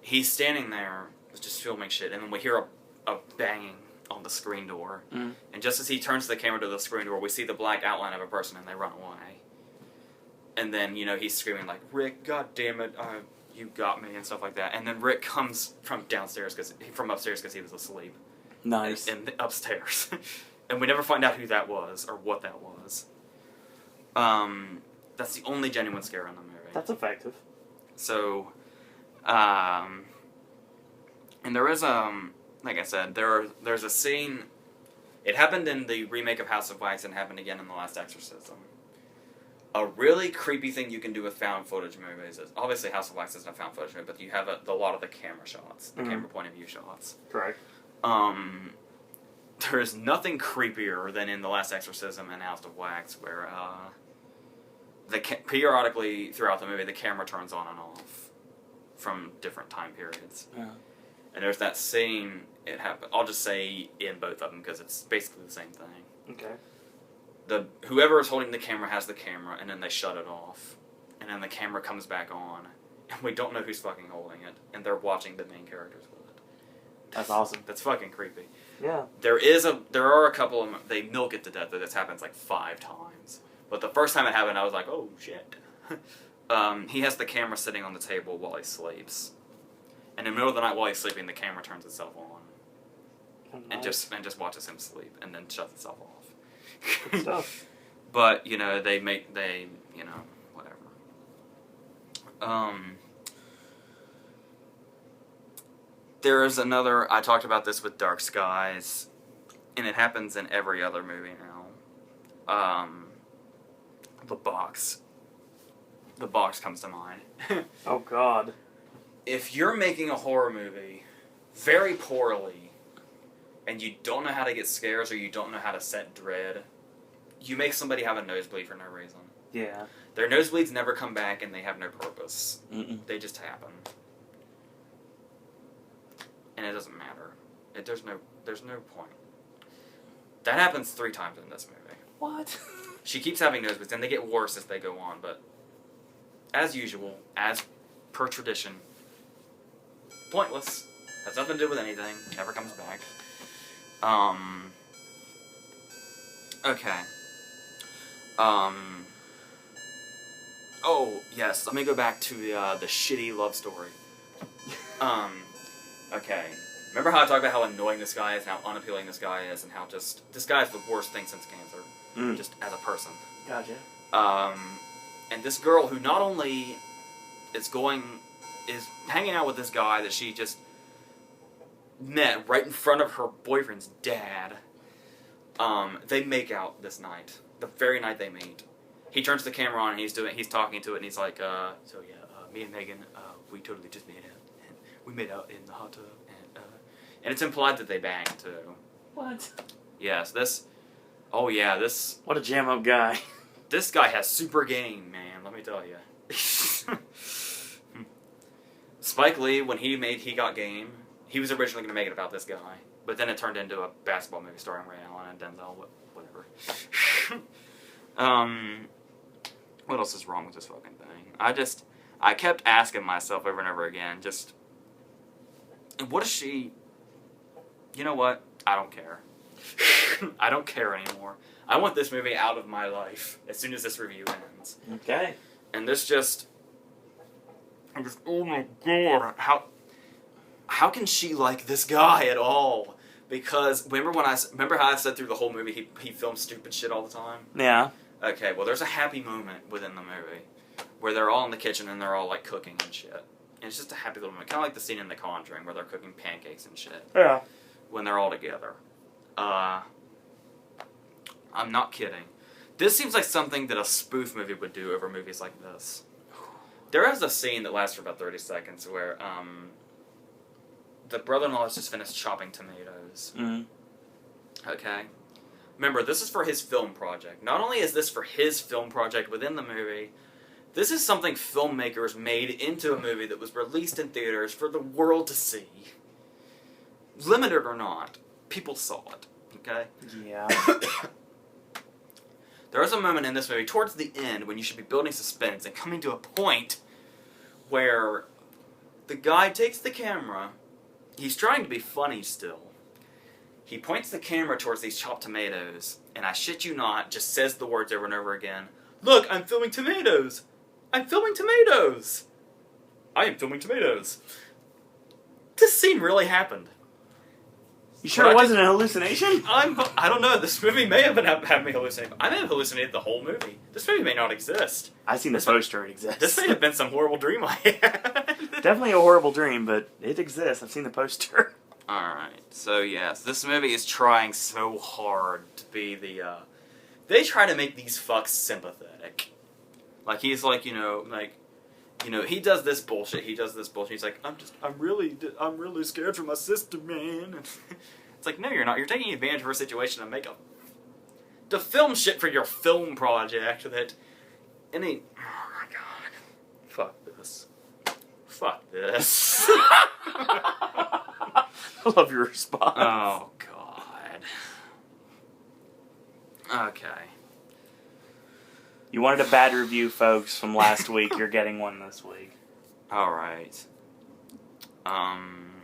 he's standing there just filming shit, and then we hear a banging on the screen door. Mm. And just as he turns the camera to the screen door, we see the black outline of a person, and they run away. And then, he's screaming, like, Rick, God damn it, you got me, and stuff like that. And then Rick comes from upstairs because he was asleep. Nice. And upstairs. And we never find out who that was, or what that was. That's the only genuine scare in the movie. That's effective. So, And there is, like I said, there's a scene. It happened in the remake of House of Wax and happened again in The Last Exorcism. A really creepy thing you can do with found footage movies is, obviously House of Wax isn't a found footage movie, but you have a lot of the camera shots, the camera point of view shots. Correct. There is nothing creepier than in The Last Exorcism and House of Wax, where periodically throughout the movie the camera turns on and off from different time periods. Yeah. And there's that scene. I'll just say in both of them because it's basically the same thing. Okay. Whoever is holding the camera has the camera, and then they shut it off, and then the camera comes back on, and we don't know who's fucking holding it, and they're watching the main characters with it. That's awesome. That's fucking creepy. Yeah. There are a couple of them, they milk it to death that this happens like 5 times. But the first time it happened, I was like, oh shit. He has the camera sitting on the table while he sleeps. And in the middle of the night while he's sleeping, the camera turns itself on. Oh, nice. and just watches him sleep, and then shuts itself off. Good stuff. But, whatever. There is another, I talked about this with Dark Skies, and it happens in every other movie now. The Box. The Box comes to mind. Oh, God. If you're making a horror movie very poorly, and you don't know how to get scares or you don't know how to set dread, you make somebody have a nosebleed for no reason. Yeah. Their nosebleeds never come back and they have no purpose. Mm-mm. They just happen. And it doesn't matter. There's no point. That happens 3 times in this movie. What? She keeps having nosebleeds and they get worse as they go on, but as usual, as per tradition, pointless. Has nothing to do with anything. Never comes back. Okay. Oh, yes, let me go back to the shitty love story. Okay. Remember how I talked about how annoying this guy is, and how unappealing this guy is, and how just, this guy is the worst thing since cancer. Just as a person. Gotcha. And this girl who not only is hanging out with this guy that she just met right in front of her boyfriend's dad. They make out this night. The very night they meet. He turns the camera on and he's talking to it and he's like, me and Megan, we totally just made out. And we made out in the hot tub. And it's implied that they banged too. What? Yes, What a jam-up guy. This guy has super game, man, let me tell you. Spike Lee, when he got game, he was originally going to make it about this guy, but then it turned into a basketball movie starring Ray Allen and Denzel, whatever. What else is wrong with this fucking thing? I kept asking myself over and over again, what is she... You know what? I don't care. I don't care anymore. I want this movie out of my life as soon as this review ends. Okay. And this oh my god, how can she like this guy at all? Because remember how I said through the whole movie he filmed stupid shit all the time? Yeah. Okay, well there's a happy moment within the movie where they're all in the kitchen and they're all like cooking and shit. And it's just a happy little moment, kind of like the scene in The Conjuring where they're cooking pancakes and shit. Yeah. When they're all together. I'm not kidding. This seems like something that a spoof movie would do over movies like this. There is a scene that lasts for about 30 seconds where the brother-in-law has just finished chopping tomatoes. Mm-hmm. Okay? Remember, this is for his film project. Not only is this for his film project within the movie, this is something filmmakers made into a movie that was released in theaters for the world to see. Limited or not, people saw it. Okay? Yeah. There is a moment in this movie, towards the end, when you should be building suspense and coming to a point where the guy takes the camera, he's trying to be funny still. He points the camera towards these chopped tomatoes, and I shit you not, just says the words over and over again, "Look, I'm filming tomatoes! I'm filming tomatoes! I am filming tomatoes!" This scene really happened. You sure it wasn't a hallucination? I don't know. This movie may have been having me hallucinate. I may have hallucinated the whole movie. This movie may not exist. I've seen the poster. It exists. This may have been some horrible dream I had. Definitely a horrible dream, but it exists. I've seen the poster. Alright, so yes, this movie is trying so hard to be the, they try to make these fucks sympathetic. Like, he's like, he does this bullshit, he's like, I'm really scared for my sister, man. It's like, no you're not, you're taking advantage of her situation to film shit for your film project oh my god. Fuck this. I love your response. Oh, God. Okay. You wanted a bad review, folks, from last week. You're getting one this week. Alright. I'm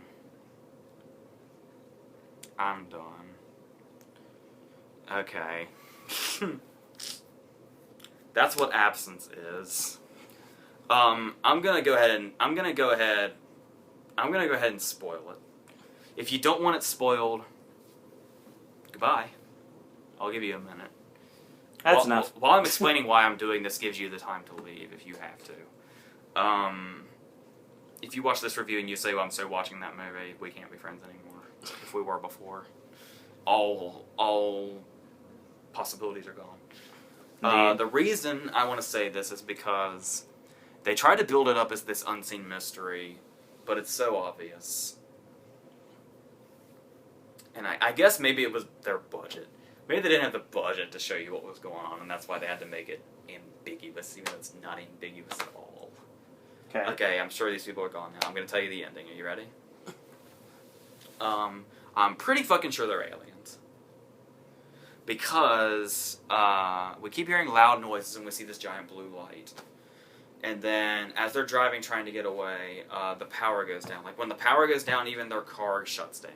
done. Okay. That's what absence is. I'm gonna go ahead and spoil it. If you don't want it spoiled, goodbye. I'll give you a minute. That's enough. While I'm explaining why I'm doing this gives you the time to leave if you have to. If you watch this review and you say, well, I'm so watching that movie, we can't be friends anymore. If we were before. All possibilities are gone. The reason I want to say this is because they try to build it up as this unseen mystery, but it's so obvious. And I guess maybe it was their budget. Maybe they didn't have the budget to show you what was going on, and that's why they had to make it ambiguous, even though it's not ambiguous at all. Okay. Okay, I'm sure these people are gone now. I'm going to tell you the ending. Are you ready? I'm pretty fucking sure they're aliens. Because we keep hearing loud noises and we see this giant blue light. And then, as they're driving, trying to get away, the power goes down. Like, when the power goes down, even their car shuts down.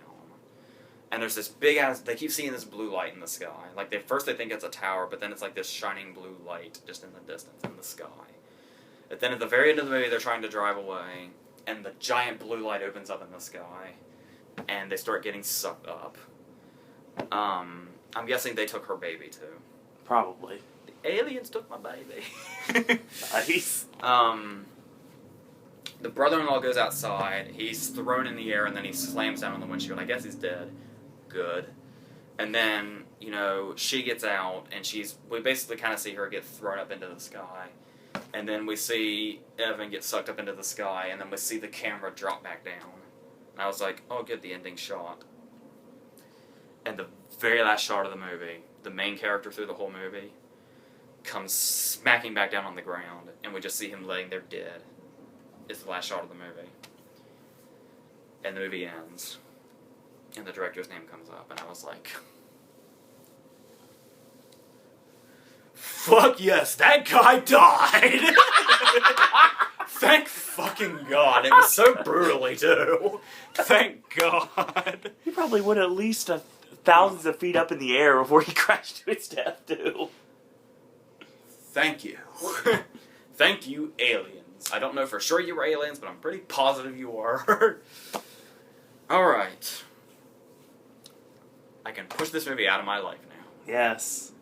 And there's this big-ass... They keep seeing this blue light in the sky. Like, first they think it's a tower, but then it's like this shining blue light just in the distance in the sky. But then at the very end of the movie, they're trying to drive away, and the giant blue light opens up in the sky, and they start getting sucked up. I'm guessing they took her baby, too. Probably. The aliens took my baby. Nice. The brother-in-law goes outside, he's thrown in the air, and then he slams down on the windshield. I guess he's dead. Good. And then, she gets out, and we basically kind of see her get thrown up into the sky. And then we see Evan get sucked up into the sky, and then we see the camera drop back down. And I was like, oh, good, the ending shot. And the very last shot of the movie, the main character through the whole movie, comes smacking back down on the ground, and we just see him laying there dead. It's the last shot of the movie. And the movie ends. And the director's name comes up, and I was like... Fuck yes, that guy died! Thank fucking God. It was so brutally, too. Thank God. He probably went at least thousands of feet up in the air before he crashed to his death, too. Thank you. Thank you, aliens. I don't know for sure you were aliens, but I'm pretty positive you were. Alright. I can push this movie out of my life now. Yes.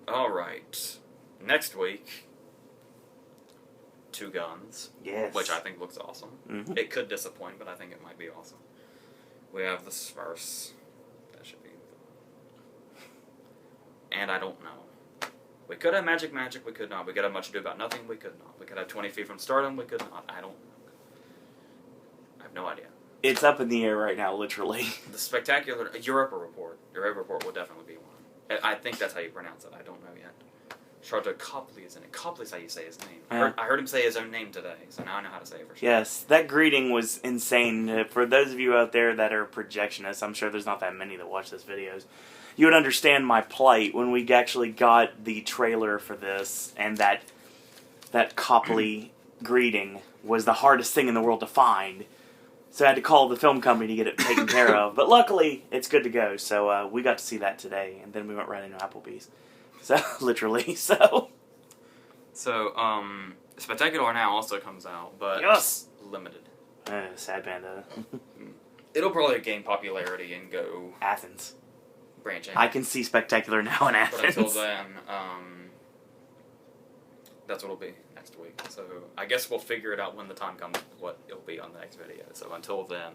Alright. Next week, Two Guns. Yes. Which I think looks awesome. Mm-hmm. It could disappoint, but I think it might be awesome. We have The Smurfs. That should be... And I don't know. We could have Magic, we could not. We could have Much Ado About Nothing, we could not. We could have 20 Feet from Stardom, we could not. I don't know. I have no idea. It's up in the air right now, literally. The Spectacular... Europa Report. Europa Report will definitely be one. I think that's how you pronounce it. I don't know yet. Charlotte Copley is in it. Copley's how you say his name. Yeah. I heard him say his own name today, so now I know how to say it for sure. Yes, that greeting was insane. For those of you out there that are projectionists, I'm sure there's not that many that watch these videos, you would understand my plight when we actually got the trailer for this, and that Copley greeting was the hardest thing in the world to find. So I had to call the film company to get it taken care of. But luckily, it's good to go. So we got to see that today, and then we went right into Applebee's. So, literally, so... So, Spectacular Now also comes out, but yes! limited. Sad panda. It'll probably gain popularity and go Athens. branching. I can see Spectacular now in Athens. But until then, that's what it'll be next week. So I guess we'll figure it out when the time comes what it'll be on the next video. So until then...